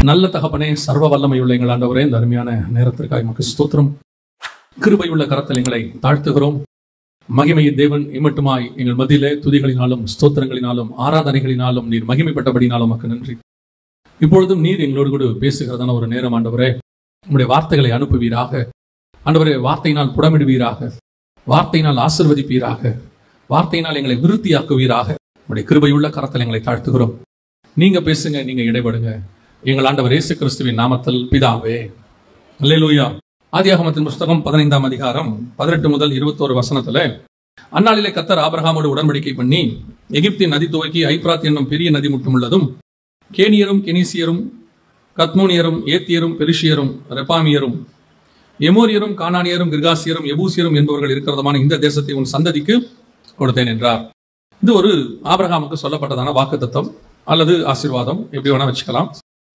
நல்ல தகப்பனே, சர்வ வல்லமையுள்ள எங்கள் ஆண்டவரே, இந்த அருமையான நேரத்திற்காக எமக்கு ஸ்தோத்திரம். கிருபையுள்ள கரத்தில் எங்களை தாழ்த்துகிறோம். மகிமையின் தேவன் இம்மட்டுமாய் எங்கள் மத்தியிலே துதிகளினாலும் ஸ்தோத்திரங்களினாலும் ஆராதனைகளினாலும் நீர் மகிமைப்பட்டபடினாலும் உமக்கு நன்றி. இப்பொழுதும் நீர் எங்களோடு கூட பேசுகிறதான ஒரு நேரம் ஆண்டவரே. உங்களுடைய வார்த்தைகளை அனுப்புவீராக ஆண்டவரே. வார்த்தையினால் புடமிடுவீராக, வார்த்தையினால் ஆசீர்வதிப்பீராக, வார்த்தையினால் எங்களை விருத்தியாக்குவீராக. உங்களுடைய கிருபையுள்ள கரத்தில் எங்களை தாழ்த்துகிறோம். நீங்க பேசுங்க, நீங்க இடைபடுங்க. எங்கள் ஆண்டவர் இயேசு கிறிஸ்துவின் நாமத்தில் பிதாவே. அல்லேலூயா. ஆதியாகமத்தின் புஸ்தகம் 15ஆம் அதிகாரம் 18 முதல் 21 வசனத்துல, அந்நாளிலே கர்த்தர் ஆபிரகாமோடு உடன்படிக்கை பண்ணி எகிப்தின் நதி துவக்கி ஐப்ராத் என்னும் பெரிய நதி மட்டும் உள்ளதும் கேனியரும் கெனிசியரும் கத்மோனியரும் ஏத்தியரும் பெரிஷியரும் ரெப்பாமியரும் எமோரியரும் கானானியரும் கிர்காசியரும் எபூசியரும் என்பவர்கள் இருக்கிறதுமான இந்த தேசத்தை உன் சந்ததிக்கு கொடுத்தேன் என்றார். இது ஒரு ஆபிரகாமுக்கு சொல்லப்பட்டதான வாக்குத்தத்தம் அல்லது ஆசீர்வாதம், எப்படி வேணா வச்சுக்கலாம்.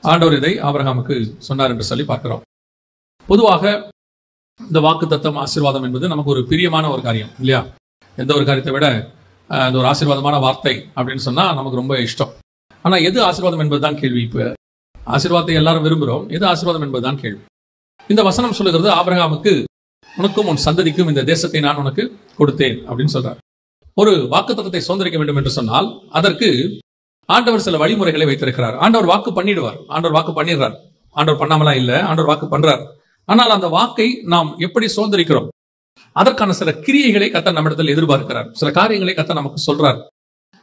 ஆண்டவர் இதை ஆபிரகாமுக்கு சொன்னார் என்று சொல்லி பார்க்கிறோம். பொதுவாக இந்த வாக்குத்தத்தம் ஆசீர்வாதம் என்பது நமக்கு ஒரு பிரியமான ஒரு காரியம் இல்லையா? எந்த ஒரு காரியத்தை விட இந்த ஒரு ஆசீர்வாதமான வார்த்தை அப்படின்னு சொன்னா நமக்கு ரொம்ப இஷ்டம். ஆனா எது ஆசீர்வாதம் என்பதுதான் கேள்வி. இப்ப ஆசீர்வாதத்தை எல்லாரும் விரும்புகிறோம், எது ஆசீர்வாதம் என்பதுதான் கேள்வி. இந்த வசனம் சொல்லுகிறது, ஆபிரகாமுக்கு உனக்கும் உன் சந்ததிக்கும் இந்த தேசத்தை நான் உனக்கு கொடுத்தேன் அப்படின்னு சொல்றார். ஒரு வாக்குத்தத்தத்தை சுதந்திரிக்க வேண்டும் என்று சொன்னால் அதற்கு ஆண்டவர் சில வழிமுறைகளை வைத்திருக்கிறார். ஆண்டவர் வாக்கு பண்ணிடுவார், ஆண்டவர் வாக்கு பண்ணிடுறார். ஆண்டவர் பண்ணாமலா இல்ல, ஆண்டவர் வாக்கு பண்றார். ஆனால் அந்த வாக்கை நாம் எப்படி சுதந்திரிக்கிறோம், அதற்கான சில கிரியைகளை கர்த்தர் நம்மிடத்தில் எதிர்பார்க்கிறார். சில காரியங்களை கர்த்தர் நமக்கு சொல்றார்.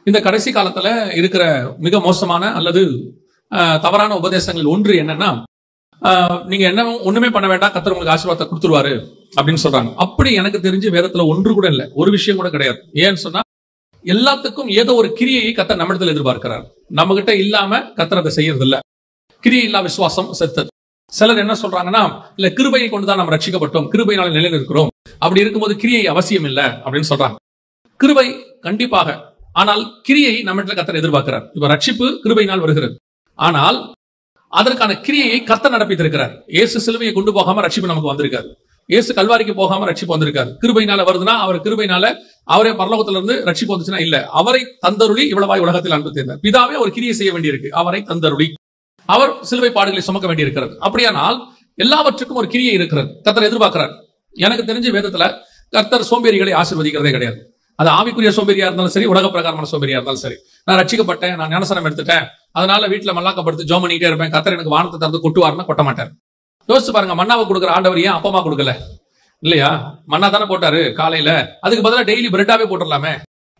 இந்த கடைசி காலத்துல இருக்கிற மிக மோசமான அல்லது தவறான உபதேசங்கள் ஒன்று என்னன்னா, நீங்க என்ன ஒண்ணுமே பண்ண வேண்டாம், கர்த்தர் உங்களுக்கு ஆசீர்வாதத்தை கொடுத்துருவாரு அப்படின்னு சொல்றாங்க. அப்படி எனக்கு தெரிஞ்சு வேதத்துல ஒன்று கூட இல்லை, ஒரு விஷயம் கூட கிடையாது. ஏன்னு சொன்னா எல்லாத்துக்கும் ஏதோ ஒரு கிரியையை கர்த்தர் நம்மிடத்தில் எதிர்பார்க்கிறார். நம்ம கிட்ட இல்லாம கர்த்தர் அதை செய்யறது இல்ல. கிரியை இல்லா விசுவாசம் செத்தது. சிலர் என்ன சொல்றாங்கன்னா, இல்ல கிருபையை கொண்டுதான் நம்ம ரட்சிக்கப்பட்டோம், கிருபையினால நிலையில் இருக்கிறோம், அப்படி இருக்கும்போது கிரியை அவசியம் இல்லை அப்படின்னு சொல்றாங்க. கிருபை கண்டிப்பாக, ஆனால் கிரியை நம்மிடத்தில் கர்த்தர் எதிர்பார்க்கிறார். இப்ப ரட்சிப்பு கிருபையினால் வருகிறது, ஆனால் அதற்கான கிரியையை கர்த்தர் நடப்பித்திருக்கிறார். இயேசு சிலுவையை கொண்டு போகாம ரட்சிப்பு நமக்கு வந்திருக்காரு. இயேசு கல்வாரிக்கு போகாம ரட்சிப்பு வந்திருக்காரு. கிருபையினால வருதுன்னா அவர் கிருபையினால அவரே பரலோகத்துல இருந்து ரட்சிப்பு வந்துச்சுன்னா இல்ல, அவரை தந்தருளி இவ்வளவாய் உலகத்தில் அன்பு தேர்ந்தார். பிதாவே ஒரு கிரியை செய்ய வேண்டியிருக்கு, அவரை தந்தருளி அவர் சிலுவை பாடுகளை சுமக்க வேண்டியிருக்கிறது. அப்படியானால் எல்லாவற்றுக்கும் ஒரு கிரியை இருக்கிறது, கர்த்தர் எதிர்பார்க்கிறார். எனக்கு தெரிஞ்ச வேதத்துல கர்த்தர் சோம்பேறிகளை ஆசீர்வதிக்கிறதே கிடையாது. அது ஆவிக்குரிய சோம்பேறியா இருந்தாலும் சரி, உலக பிரகாரமான சோம்பேறியா இருந்தாலும் சரி. நான் ரட்சிக்கப்பட்டேன், நான் ஞானஸ்நானம் எடுத்துட்டேன், அதனால வீட்டுல மல்லாக்கப்படுத்து ஜோம் பண்ணிட்டே இருப்பேன், கர்த்தர் எனக்கு வானத்தை திறந்து கொட்டுவார்னா கொட்ட மாட்டார். யோசிச்சு பாருங்க, மன்னாவை கொடுக்குற ஆண்டவர் ஏன் அப்பமா கொடுக்கல? இல்லையா? மன்னா தானே போட்டாரு காலையில, அதுக்கு பதிலாக டெய்லி பிரெட்டாவே போட்டுடலாமே.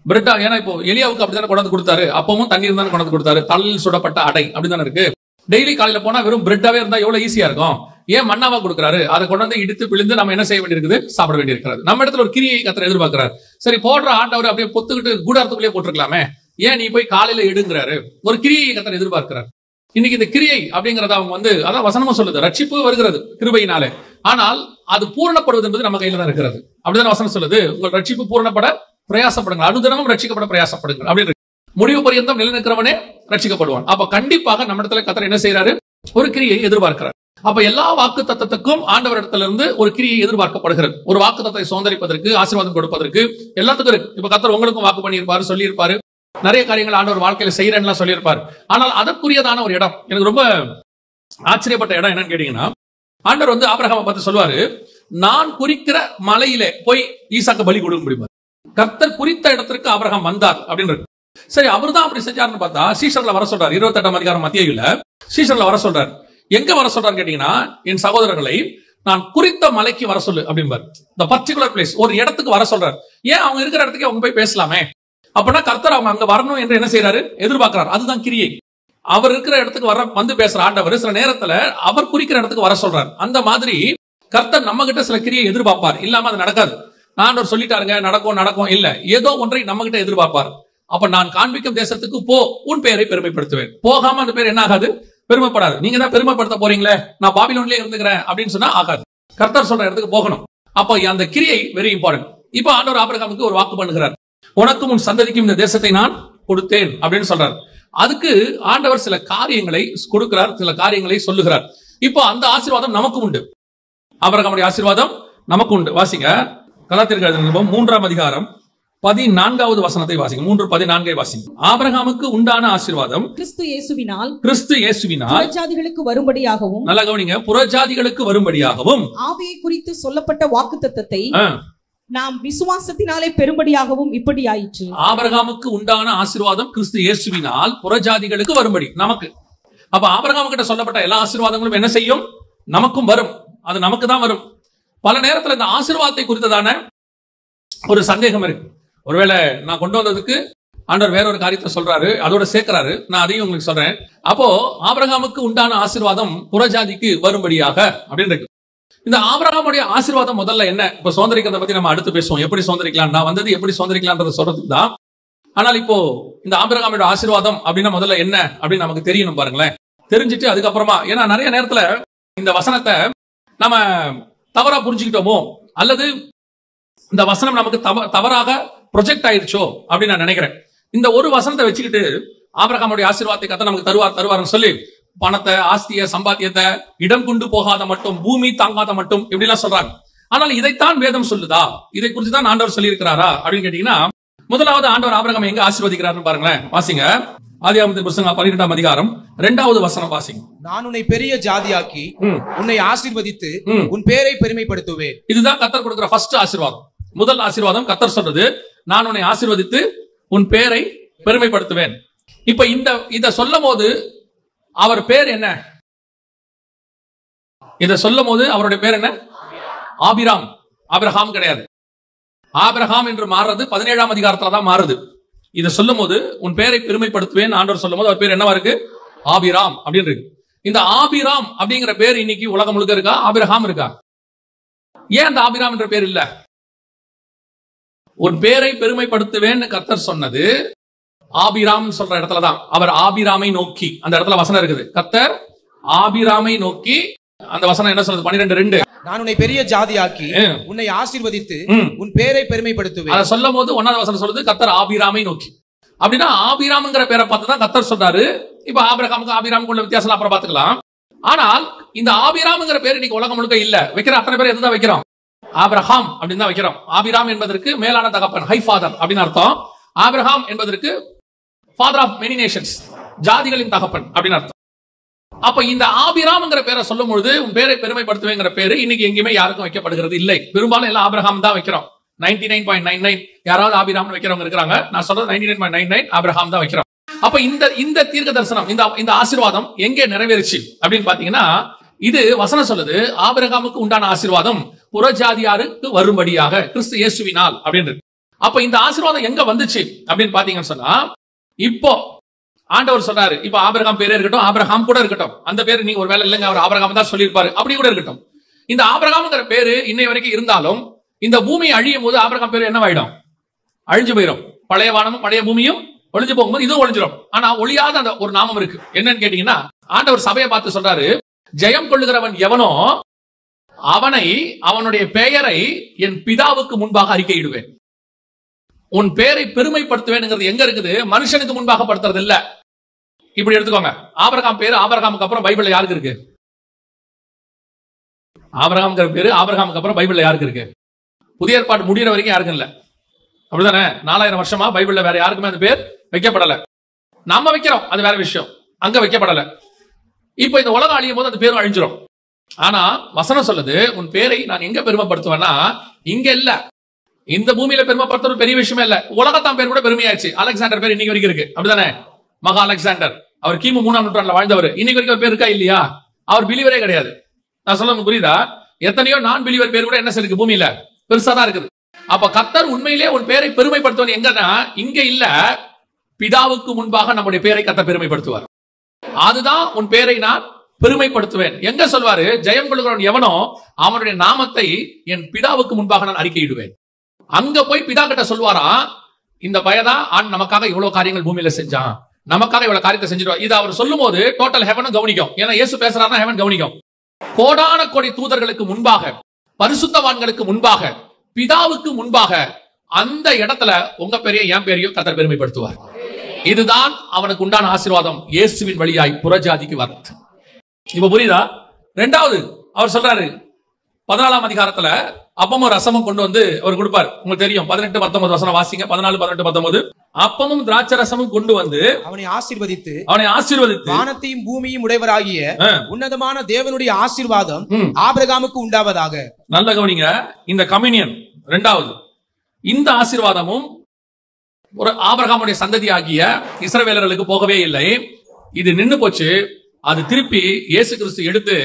பிரெட்டா, ஏன்னா இப்போ எலியாவுக்கு அப்படித்தானே கொண்டாந்து கொடுத்தாரு, அப்பவும் தண்ணீர் தானே கொண்டாந்து கொடுத்தாரு, தள்ளில் சுடப்பட்ட அடை அப்படிதானே இருக்கு. டெய்லி காலையில போனா வெறும் பிரெட்டாவே இருந்தா எவ்வளவு ஈஸியா இருக்கும். ஏன் மன்னாவா கொடுக்குறாரு? அதை கொண்டாந்து இடித்து பிழிந்து நம்ம என்ன செய்ய வேண்டியிருக்குது? சாப்பிட வேண்டியிருக்கிறது. நம்ம இடத்துல ஒரு கிரியை கர்த்தர் எதிர்பார்க்கிறார். சரி, போடுற ஆண்டவர் அப்படியே பொத்துக்கிட்டு கூடாரத்துக்குள்ளே போட்டிருக்கலாமே, ஏன் நீ போய் காலையில எடுங்கிறாரு? ஒரு கிரியை கர்த்தர் எதிர்பார்க்கிறார். இன்னைக்கு இந்த கிரியை அப்படிங்கறத அவங்க அதான் வசனமா சொல்லுது, ரட்சிப்பு வருகிறது கிருபையினாலே, ஆனால் அது பூரணப்படுவது என்பது நம்ம கையில தான் இருக்கிறது. அப்படிதான் வசனம் சொல்லுது, உங்கள் ரட்சிப்பு பூரணப்பட பிரயாசப்படுங்கள், அனுதினமும் ரட்சிக்கப்பட பிரயாசப்படுங்கள் அப்படின்னு. முடிவு பரியந்தம் நிலைநிற்கிறவனே ரட்சிக்கப்படுவான். அப்ப கண்டிப்பாக நம்ம இடத்துல கர்த்தர் என்ன செய்யறாரு? ஒரு கிரியை எதிர்பார்க்கிறார். அப்ப எல்லா வாக்கு தத்தத்துக்கும் ஆண்டவர் இடத்துல இருந்து ஒரு கிரியை எதிர்பார்க்கப்படுகிறது. ஒரு வாக்கு தத்தத்தை சுதந்திரிப்பதற்கு, ஆசீர்வாதம் கொடுப்பதற்கு எல்லாத்துக்கும் இருக்கு. இப்ப கர்த்தர் உங்களுக்கும் வாக்கு பண்ணியிருப்பாரு, சொல்லியிருப்பாரு, நிறைய காரியங்கள் ஆண்டவர் வாழ்க்கையில செய்யறேன்னு சொல்லியிருப்பாரு. ஆனால் அதற்குரியதான ஒரு இடம் எனக்கு ரொம்ப ஆச்சரியப்பட்ட இடம் என்னன்னு கேட்டீங்கன்னா, ஆண்டவர் ஆபிரகாமை பார்த்து சொல்லுவாரு, நான் குறிக்கிற மலையிலே போய் ஈசாக்க பலி கொடுக்க முடியுமா? கர்த்தர் குறித்த இடத்திற்கு ஆபிரகாம் வந்தார் அப்படின்னு. சரி, அவர் தான் அப்படி செஞ்சாருன்னு பார்த்தா சீஷர்ல வர சொல்றாரு. 28ஆம் அதிகாரம் மத்தேயுல சீஷர்ல வர சொல்றாரு. எங்க வர சொல்றாரு கேட்டீங்கன்னா, என் சகோதரர்களை நான் குறித்த மலைக்கு வர சொல்லு அப்படிம்பாரு. இந்த பர்டிகுலர் பிளேஸ், ஒரு இடத்துக்கு வர சொல்றாரு. ஏன் அவங்க இருக்கிற இடத்துக்கு அவங்க போய் பேசலாமே? அப்படின்னா கர்த்தர் அவங்க அங்க வரணும் என்று என்ன செய்யறாரு? எதிர்பார்க்கிறார். அதுதான் கிரியை. அவர் இருக்கிற இடத்துக்கு வந்து பேசுற ஆண்டவர் சில நேரத்துல அவர் குறிக்கிற இடத்துக்கு வர சொல்றாரு. அந்த மாதிரி கர்த்தர் நம்ம கிட்ட சில கிரியை எதிர்பார்ப்பார். இல்லாம அது நடக்காது. ஆண்டவர் சொல்லிட்டாருங்க, நடக்கும் இல்ல, ஏதோ ஒன்றை நம்ம கிட்ட எதிர்பார்ப்பார். அப்ப நான் காண்பிக்கும் தேசத்துக்கு போ, உன் பெயரை பெருமைப்படுத்துவேன். போகாம அந்த பேர் என்ன ஆகாது? பெருமைப்படாது. நீங்க தான் பெருமைப்படுத்த போறீங்களே, நான் பாபிலோன்லயே இருந்துக்கிறேன் அப்படின்னு சொன்னா ஆகாது. கர்த்தர் சொல்ற இடத்துக்கு போகணும். அப்ப அந்த கிரியை வெரி இம்பார்ட்டன்ட். இப்ப ஆண்டவர் ஆபிரகாமுக்கு ஒரு வாக்கு பண்ணுகிறார், உனக்கும் உன் சந்ததிக்கும் இந்த தேசத்தை நான் கொடுத்தேன் அப்படின்னு சொல்றார். அதுக்கு ஆண்டவர் சில காரியங்களை கொடுக்கிறார், சில காரியங்களை சொல்லுகிறார். இப்போ அந்த ஆசீர்வாதம் நமக்கு உண்டு. ஆபிரகாமுடைய ஆசீர்வாதம் நமக்கு உண்டு. வாசிங்க, கலாத்தியர்கள் 3ஆம் அதிகாரம் 14வது வசனத்தை வாசிங்க. 3:14 வாசிங்க. ஆபிரகாமுக்கு உண்டான ஆசீர்வாதம் கிறிஸ்து இயேசுவினால் புறஜாதிகளுக்கு வரும்படியாகவும், நல்லா கவனிங்க, புறஜாதிகளுக்கு வரும்படியாகவும் ஆவியை குறித்து சொல்லப்பட்ட வாக்குத்தத்தத்தை நாம் விசுவாசத்தினாலே பெரும்படியாகவும் இப்படி ஆயிற்று. ஆபிரகாமுக்கு உண்டான ஆசீர்வாதம் கிறிஸ்து இயேசுவினால் புறஜாதிகளுக்கு வரும்படி நமக்கு. அப்ப ஆபிரகாம் கிட்ட சொல்லப்பட்ட எல்லா ஆசீர்வாதங்களும் என்ன செய்யும்? நமக்கும் வரும். அது நமக்கு தான் வரும். பல நேரத்தில் இந்த ஆசீர்வாதத்தை குறித்ததான ஒரு சந்தேகம் இருக்கு. ஒருவேளை நான் கொண்டு வந்ததுக்கு ஆண்டவர் வேற ஒரு காரியத்தை சொல்றாரு, அதோட சேர்க்கிறாரு, நான் அதையும் உங்களுக்கு சொல்றேன். அப்போ ஆபிரகாமுக்கு உண்டான ஆசீர்வாதம் புறஜாதிக்கு வரும்படியாக அப்படின்னு இருக்கு. இந்த ஆபிரகாமுடைய ஆசீர்வாதம் முதல்ல என்ன? இப்ப சுதந்திரிக்கிறத பத்தி நம்ம அடுத்து பேசுவோம். எப்படி சுதந்திரிக்கலாம், நான் வந்தது எப்படி சுதந்திரிக்கலாம்ன்றத சொல்றதுக்கு தான். ஆனால் இப்போ இந்த ஆபிரகாமுடைய ஆசீர்வாதம் அப்படின்னா முதல்ல என்ன அப்படின்னு நமக்கு தெரியணும். பாருங்களேன், தெரிஞ்சுட்டு அதுக்கப்புறமா, ஏன்னா நிறைய நேரத்துல இந்த வசனத்தை நம்ம தவறா புரிஞ்சுக்கிட்டோமோ, அல்லது இந்த வசனம் நமக்கு தவறாக ப்ரொஜெக்ட் ஆயிடுச்சோ அப்படின்னு நான் நினைக்கிறேன். இந்த ஒரு வசனத்தை வச்சுக்கிட்டு ஆபிரகாமுடைய ஆசீர்வாதத்தை கர்த்தர் நமக்கு தருவார்னு சொல்லி பணத்தை, ஆஸ்திய, சம்பாத்தியத்தை, இடம் கொண்டு போகாத மட்டும், பூமி தாங்காத மட்டும் இப்படி எல்லாம் சொல்றாங்க. ஆனால் இதைத்தான் வேதம் சொல்லுதா? இதை குறித்து தான் ஆண்டவர் சொல்லி இருக்கிறாரா அப்படின்னு கேட்டீங்கன்னா, முதலாவது ஆண்டவர் ஆபிரகாமை எங்க ஆசீர்வதிக்கிறாருன்னு பாருங்களேன். வாசிங்க, ஆதியாகமத்தின் புத்தகம் 12ஆம் அதிகாரம் 2வது வசனம் வாசிங்க. நான் உன்னை பெரிய ஜாதியாக்கி உன்னை ஆசீர்வதித்து உன் பேரை பெருமைப்படுத்துவேன். இதுதான் கர்த்தர் கொடுக்கிற ஃபர்ஸ்ட் ஆசீர்வாதம். முதல் ஆசீர்வாதம் கர்த்தர் சொல்றது, நான் உன்னை ஆசீர்வதித்து உன் பேரை பெருமைப்படுத்துவேன். இப்ப இத சொல்லும் போது அவர் பேர் என்ன? இத சொல்லும் போது அவருடைய பேர் என்ன? ஆபிராம். ஆபிரகாம் கிடையாது. ஆபிரகாம் என்று மாறுறது 17ஆம் அதிகாரத்துல தான் மாறுது. இத சொல்லும் போது உன் பேரை பெருமைப்படுத்துவேன் ஆண்டவர் சொல்லும் போது அவர் பேர் என்னவா இருக்கு? ஆபிராம் அப்படின்னு இருக்கு. இந்த ஆபிராம் அப்படிங்கிற பேர் இன்னைக்கு உலகம் முழுக்க இருக்கா? ஆபிரகாம் இருக்கா? ஏன் அந்த ஆபிராம் என்ற பேர் இல்ல? உன் பேரை பெருமைப்படுத்துவேன் கர்த்தர் சொன்னது ஆபிராம் சொல்ற இடத்துலதான். அவர் ஆபிராமை நோக்கி, அந்த இடத்துல வசனம் இருக்குது, கர்த்தர் ஆபிராமை நோக்கி. அந்த வசனம் என்ன சொல்றது? 12:2. நான் உன்னை பெரிய ஜாதியாக்கி உன்னை ஆசீர்வதித்து உன் பேரை பெருமைப்படுத்துவேன். அதை சொல்லும் போது 1வது வசனம் சொல்றது கர்த்தர் ஆபிராமை நோக்கி. அப்படின்னா ஆபிராம்ங்கிற பேரை பார்த்து தான் கர்த்தர் சொல்றாரு. இப்ப ஆபிரகாமுக்கு ஆபிராமுக்கு உள்ள வித்தியாசம் அப்புறம் பாத்துக்கலாம். ஆனால் இந்த ஆபிராம்ங்கிற பேர் இன்னைக்கு உலகம் முழுக்க இல்ல. வைக்கிற அத்தனை பேர் எதுதான் வைக்கிறோம்? ஆபிரகாம் அப்படின்னு தான் வைக்கிறோம். ஆபிராம் என்பதற்கு மேலான தகப்பன், ஹை ஃபாதர் அப்படின்னு அர்த்தம். ஆபிரகாம் என்பதற்கு ஃபாதர் ஆஃப் மெனி நேஷன்ஸ், ஜாதிகளின் தகப்பன் அப்படின்னு அர்த்தம். அப்ப இந்த ஆபிராம்ங்கிற பேரை சொல்லும் பொழுது உன் பேரை பெருமைப்படுத்துவேங்கிற பேரு இன்னைக்கு எங்கேயுமே யாருக்கும் வைக்கப்படுகிறது இல்லை. பெரும்பாலும் எல்லாம் ஆபிரகாம் தான் வைக்கிறோம். 99.99 யாராவது ஆபிராம்னு வைக்கிறவங்க இருக்கிறாங்க. நான் சொல்றது 99.99 ஆபிரகாம் தான் வைக்கிறோம். அப்ப இந்த தீர்க்க தரிசனம், இந்த ஆசீர்வாதம் எங்கே நிறைவேறுச்சு அப்படின்னு பாத்தீங்கன்னா, இது வசனம் சொல்லுது ஆபிரகாமுக்கு உண்டான ஆசீர்வாதம் புறஜாதியாருக்கு வரும்படியாக கிறிஸ்து இயேசுவினால் அப்படின்னு. அப்ப இந்த ஆசீர்வாதம் எங்க வந்துச்சு அப்படின்னு பாத்தீங்கன்னு சொன்னா, இப்போ ஆண்டவர் சொல்றாரு, இப்ப ஆபிரகாம் பேரே இருக்கட்டும், ஆபிரகாம் கூட இருக்கட்டும், அந்த பேரு நீங்க ஒரு வேலை இல்லைங்க, அவர் ஆபிரகாம் தான் சொல்லியிருப்பாரு, அப்படி கூட இருக்கட்டும். இந்த ஆபிரகாம்ங்கிற பேரு இன்னை வரைக்கும் இருந்தாலும் இந்த பூமி அழியும் போது ஆபிரகாம் பேரு என்னவாயிடும்? அழிஞ்சு போயிடும். பழைய வானமும் பழைய பூமியும் ஒழிஞ்சு போகும்போது இதுவும் ஒழிஞ்சிடும். ஆனா ஒழியாத அந்த ஒரு நாமம் இருக்கு. என்னன்னு கேட்டீங்கன்னா, ஆண்டவர் சபையை பார்த்து சொல்றாரு, ஜெயம் கொள்ளுகிறவன் எவனோ அவனை, அவனுடைய பெயரை என் பிதாவுக்கு முன்பாக அறிக்கையிடுவேன். உன் பேரை பெருமைப்படுத்துவேன் எங்க இருக்குது? மனுஷனுக்கு முன்பாக படுத்துறது இல்ல. இப்படி எடுத்துக்கோங்க. ஆபிரகாம் பேரு ஆபிரகாமுக்கு அப்புறம் பைபிள்ல யாருக்கு இருக்கு? ஆபிரகாம்ங்கிற பேரு ஆபிரகாமுக்கு அப்புறம் பைபிள்ல யாருக்கு இருக்கு? புதிய ஏற்பாடு முடிகிற வரைக்கும் யாருக்கும் இல்ல. அப்படிதானே? 4000 வருஷமா பைபிள்ல வேற யாருக்குமே அந்த பேர் வைக்கப்படல. நாம வைக்கிறோம், அது வேற விஷயம். அங்க வைக்கப்படல. இப்ப இந்த உலகம் அழியும் போது அந்த பேரும் அழிஞ்சிடும். ஆனா வசனம் சொல்லுது, உன் பேரை நான் எங்க பெருமைப்படுத்துவேன்னா இங்க இல்ல. இந்த பூமியில பெருமைப்படுத்துறது பெரிய விஷயமே இல்ல. உலகத்தான் பேர் கூட பெருமையாச்சு. அலெக்சாண்டர் பேர் இன்னைக்கு வரைக்கும் இருக்கு. அப்படிதானே? மகா அலெக்சாண்டர், அவர் கிமு 3ஆம் நூற்றாண்டுல வாழ்ந்தவர். இன்னைக்கு வரைக்கும் ஒரு பேர் இருக்கா இல்லையா? அவர் பிலிவரே கிடையாது. நான் சொல்ல புரியுதா? எத்தனையோ நான் பிலிவர் பேர் கூட என்ன இருக்கு பூமியில? பெருசா தான் இருக்குது. அப்ப கர்த்தர் உண்மையிலே உன் பேரை பெருமைப்படுத்துவது எங்கன்னா இங்க இல்ல, பிதாவுக்கு முன்பாக நம்முடைய பேரை கர்த்தர் பெருமைப்படுத்துவார். அதுதான் உன் பேரை நான் பெருமைப்படுத்துவேன். எங்க சொல்வாரு? ஜெயம் கொள்ளுகிறவன் எவனோ அவனுடைய நாமத்தை என் பிதாவுக்கு முன்பாக நான் அறிக்கையிடுவேன். அங்க போய் பிதா கிட்ட சொல்வாரா, இந்த பயதான் ஆண் நமக்காக இவ்வளவு காரியங்கள் பூமியில செஞ்சான், நமக்காக இவ்வளவு காரியத்தை செஞ்சிருவார். இது அவர் சொல்லும் போது டோட்டல் ஹெவனும் கவனிக்கும். ஏன்னா இயேசு பேசுறாருன்னா ஹெவன் கவனிக்கும். கோடான கோடி தூதர்களுக்கு முன்பாக, பரிசுத்தவான்களுக்கு முன்பாக, பிதாவுக்கு முன்பாக அந்த இடத்துல உங்க பேரையும் என் பேரையும் கர்த்தர் பெருமைப்படுத்துவார். இதுதான் அவனுக்கு உண்டான ஆசீர்வாதம், இயேசுவின் வழியாய் புறஜாதிக்கு வர்றது. இப்ப புரியுதா? 2வது அவர் சொல்றாரு, 14ஆம் அதிகாரத்துல அப்பமும் ரசமும் கொண்டு வந்து அவர் கொடுப்பார். உங்களுக்கு தெரியும். 18-19 வசனம் வாசிங்க. 14-18-19. அப்பமும் திராட்சை ரசமும் கொண்டு வந்து அவனை ஆசீர்வதித்து வானத்தையும் பூமியும் உடையவராகிய உன்னதமான தேவனுடைய ஆசீர்வாதம் ஆபிரகாமுக்கு உண்டாவதாக. நல்ல கவனிங்க. இந்த கம்யூனியன் இரண்டாவது, இந்த ஆசீர்வாதமும் ஒரு ஆபிரகாமுடைய சந்ததி ஆகிய இஸ்ரவேலர்களுக்கு போகவே இல்லை. இது நின்னு போச்சு. அது திருப்பி இயேசு கிறிஸ்து எடுத்து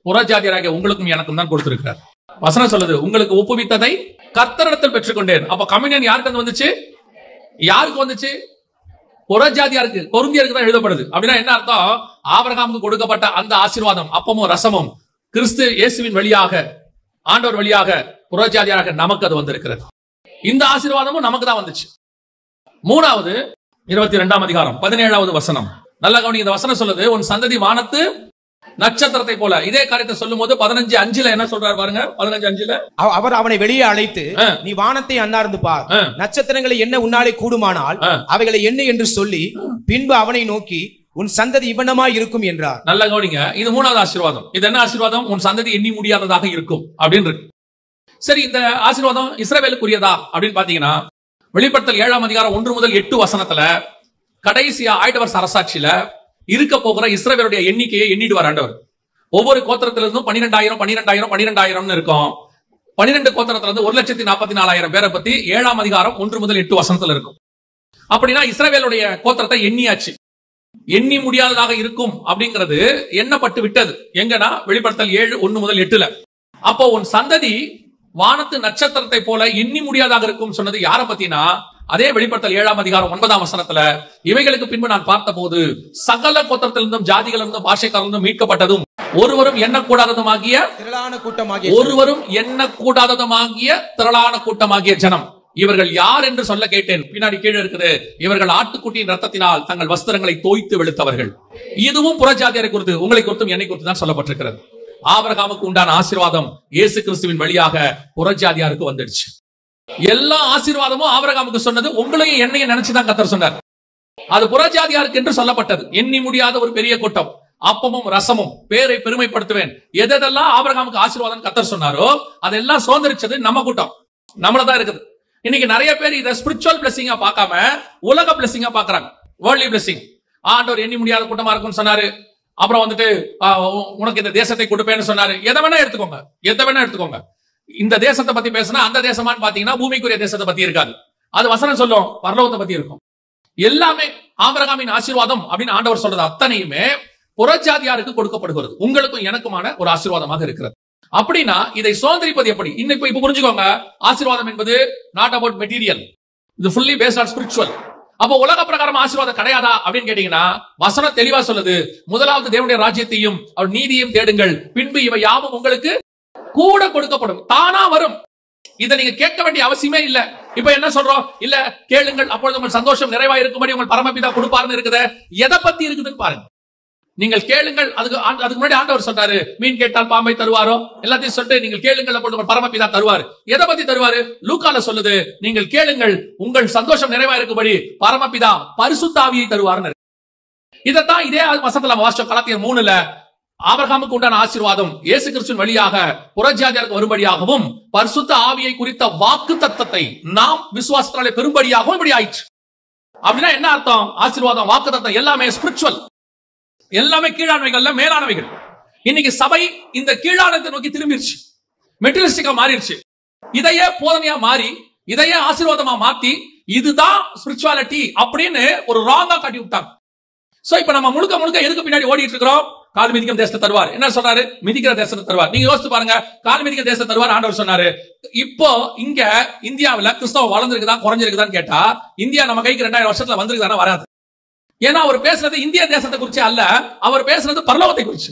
புறஜாதியராகிய உங்களுக்கும் எனக்கும் தான் கொடுத்திருக்கிறார். வசனம் சொல்லுது, உங்களுக்கு ஒப்புவித்ததை கர்த்தரிடத்தில் பெற்றுக்கொண்டேன். அப்ப கம்யூனியன் யாருக்கு வந்துச்சு? யாருக்கு வந்துச்சு? புறஜாதியாருக்கு, கொரிந்தியருக்கு தான் எழுதப்படுது. அப்படின்னா என்ன அர்த்தம்? ஆபிரகாமுக்கு கொடுக்கப்பட்ட அந்த ஆசீர்வாதம் அப்பமும் ரசமும் கிறிஸ்து இயேசுவின் வழியாக, ஆண்டவர் வழியாக புறஜாதியாராக நமக்கு அது வந்திருக்கிறது. இந்த ஆசீர்வாதமும் நமக்கு தான் வந்துச்சு. மூணாவது 22ஆம் அதிகாரம் 17வது வசனம். நல்ல கவனிங்க. இந்த வசனம் சொல்லுது, உன் சந்ததி வானத்து நட்சத்திரத்தை போல. இதே காரியத்தை சொல்லும் போது 15:5 என்ன சொல்றாரு பாருங்க. 15:5 அவர் அவனை வெளியே அழைத்து, நீ வானத்தை அண்ணார்ந்து பார், நட்சத்திரங்களை என்ன உன்னாலே கூடுமானால் அவைகளை என்ன என்று சொல்லி, பின்பு அவனை நோக்கி உன் சந்ததி இவ்வனமாய் இருக்கும் என்றார். நல்ல கவனிங்க. இது மூணாவது ஆசீர்வாதம். இது என்ன ஆசீர்வாதம்? உன் சந்ததி எண்ணி முடியாததாக இருக்கும் அப்படின்னு இருக்கு. சரி, இந்த ஆசீர்வாதம் இஸ்ரவேலுக்குரியதா அப்படின்னு பாத்தீங்கன்னா, வெளிப்படுத்தல் 7ஆம் அதிகாரம் 1 முதல் 8 வசனத்துல கடைசியா ஆயிட்டவர் அரசாட்சியில இருக்க போகிற இஸ்ரவேலுடைய எண்ணிக்கையை எண்ணிடுவார் ஆண்டவர். ஒவ்வொரு கோத்திரத்திலிருந்தும் 12,000 இருக்கும். 12 கோத்திரத்துல இருந்து 1,44,000 பேரை பத்தி 7ஆம் அதிகாரம் 1 முதல் 8 வசனத்துல இருக்கும். அப்படின்னா இஸ்ரவேலுடைய கோத்திரத்தை எண்ணியாச்சு. எண்ணி முடியாததாக இருக்கும் அப்படிங்கிறது எண்ணப்பட்டு விட்டது. எங்கன்னா வெளிப்படுத்தல் 7:1 முதல் 8. அப்போ உன் சந்ததி வானத்து நட்சத்திரத்தை போல எண்ணி முடியாதாக இருக்கும் சொன்னது யார பத்தினா, அதே வெளிப்படுத்தல் 7ஆம் அதிகாரம் 9ஆம் வசனத்துல, இவைகளுக்கு பின்பு நான் பார்த்த போது சகல கோத்திரத்திலிருந்தும் ஜாதிகளிலிருந்தும் பாஷைக்காரர்களும் மீட்கப்பட்டதும் ஒருவரும் எண்ணக்கூடாததுமாகிய திரளான கூட்டமாகிய ஜனம். இவர்கள் யார் என்று சொல்ல கேட்டேன். பின்னாடி கீழே இருக்குது, இவர்கள் ஆட்டுக்குட்டியின் ரத்தத்தினால் தங்கள் வஸ்திரங்களை தோய்த்து வெளுத்தவர்கள். இதுவும் புறஜாதியாரை குறித்து, உங்களை குறித்தும் என்னை குறித்து தான் சொல்லப்பட்டிருக்கிறது. ஆபிரகாமுக்கு உண்டான ஆசீர்வாதம் இயேசு கிறிஸ்துவின் வழியாக புறஜாதியாருக்கு வந்துடுச்சு. எல்லா ஆசீர்வாதமும் ஆபிரகாமுக்கு சொன்னது உங்களையும் என்னையும் நினைச்சுதான் கர்த்தர் சொன்னார். அது புறஜாதியாருக்கு என்று சொல்லப்பட்டது. எண்ணி முடியாத ஒரு பெரிய கூட்டம். அப்பமும் ரசமும், பேரை பெருமைப்படுத்துவேன், எதெல்லாம் ஆபிரகாமுக்கு ஆசீர்வாதம் கர்த்தர் சொன்னாரோ அதெல்லாம் சுதந்திரிச்சது நம்ம கூட்டம், நம்மளதான் இருக்குது. இன்னைக்கு நிறைய பேர் இதை ஸ்பிரிச்சுவல் பிளெஸிங்கா பார்க்காம உலக பிளெஸிங்கா பாக்குறாங்க. Worldly blessing. ஆண்டவர் எண்ணி முடியாத கூட்டமா இருக்கும்னு சொன்னாரு. அப்புறம் வந்துட்டு உனக்கு இந்த தேசத்தை கொடுப்பேன்னு சொன்னாரு. எதை வேணா எடுத்துக்கோங்க. இந்த தேசத்தை பத்தி பேசினா அந்த தேசமான்னு பாத்தீங்கன்னா பூமிக்குரிய தேசத்தை பத்தி இருக்காது. அது வசனம் சொல்லும், பரலோகத்தை பத்தி இருக்கும். எல்லாமே ஆபிரகாமின் ஆசீர்வாதம் அப்படின்னு ஆண்டவர் சொல்றது அத்தனையுமே புறஜாதியாருக்கு கொடுக்கப்படுகிறது. உங்களுக்கும் எனக்குமான ஒரு ஆசீர்வாதமாக இருக்கிறது. அப்படின்னா இதை சுதந்திரிப்பது எப்படி? இப்ப புரிஞ்சுக்கோங்க. ஆசீர்வாதம் என்பது நாட் அபவுட் மெட்டீரியல். இது ஃபுல்லி பேஸ்ட் ஆன் ஸ்பிரிச்சுவல். அப்போ உலக பிரகாரம் ஆசீர்வாதம் கிடையாதா அப்படின்னு கேட்டீங்கன்னா, வசனம் தெளிவா சொல்லுது, முதலாவது தேவனுடைய ராஜ்யத்தையும் அவர் நீதியையும் தேடுங்கள், பின்பு இவை யாவும் உங்களுக்கு கூட கொடுக்கப்படும். தானா வரும். இதை நீங்க கேட்க வேண்டிய அவசியமே இல்ல. இப்ப என்ன சொல்றோம்? இல்ல கேளுங்கள், அப்பொழுது உங்கள் சந்தோஷம் நிறைவா இருக்கும்படி உங்கள் பரமபிதா கொடுப்பாருன்னு இருக்குது. எதை பத்தி இருக்குதுன்னு பாருங்க. நீங்கள் கேளுங்கள். அதுக்கு முன்னாடி ஆண்டவர் சொல்றாரு, மீன் கேட்டால் பாம்பை தருவாரோ, எல்லாத்தையும் சொல்லிட்டு நீங்கள் கேளுங்கள், அப்பொழுது உங்கள் பரமபிதா தருவாரு. எதை பத்தி தருவாரு? லூக்கால சொல்லுது, நீங்கள் கேளுங்கள், உங்கள் சந்தோஷம் நிறைவா இருக்கும்படி பரமபிதா பரிசுத்த ஆவியை தருவாருன்னு. இதைத்தான் இதே வசனத்துல வாசிச்சோம். கலாத்தியர் 3ல ஆபிரகாமுக்கு உண்டான ஆசீர்வாதம் இயேசு கிறிஸ்துவின் வழியாக புறஜாதியாருக்கு வரும்படியாகவும் பரிசுத்த ஆவியை குறித்த வாக்கு தத்தத்தை நாம் விசுவாசத்தாலே பெரும்படியாகவும் இப்படி ஆயிடுச்சு. அப்படின்னா என்ன அர்த்தம்? ஆசீர்வாதம், வாக்கு தத்தம் எல்லாமே ஸ்பிரிச்சுவல், எல்லாமே கீழானவைகள், மேலானவைகள். இன்னைக்கு சபை இந்த கீழானத்தை நோக்கி திரும்பிடுச்சு, மெட்டீரியலிஸ்டிக்கா மாறிடுச்சு. இதையே போதனையா மாறி, இதையே ஆசீர்வாதமா மாத்தி, இதுதான் ஸ்பிரிச்சுவாலிட்டி அப்படின்னு ஒரு ராங்கா காட்டி விட்டாங்க. சோ இப்ப நம்ம முழுக்க முழுக்க எதுக்கு பின்னாடி ஓடிட்டு இருக்கிறோம்? கால் மிதிக்கும் தேசத்தை தருவார். என்ன சொல்றாரு? மிதிக்கிற தேசத்தை தருவார். நீங்க யோசிச்சு பாருங்க, கால் மிதிக்கிற தேசத்தை தருவார் ஆண்டவர் சொன்னாரு. இப்போ இங்க இந்தியாவில கிறிஸ்தவம் வளர்ந்துருக்குதா குறைஞ்சிருக்குதான்னு கேட்டா, இந்தியா நம்ம கைக்கு 2000 வருஷத்துல வந்திருக்குதானா? வராது. ஏன்னா அவர் பேசுறது இந்திய தேசத்தை குறிச்சு அல்ல, அவர் பேசுறது பரலோகத்தை குறிச்சு.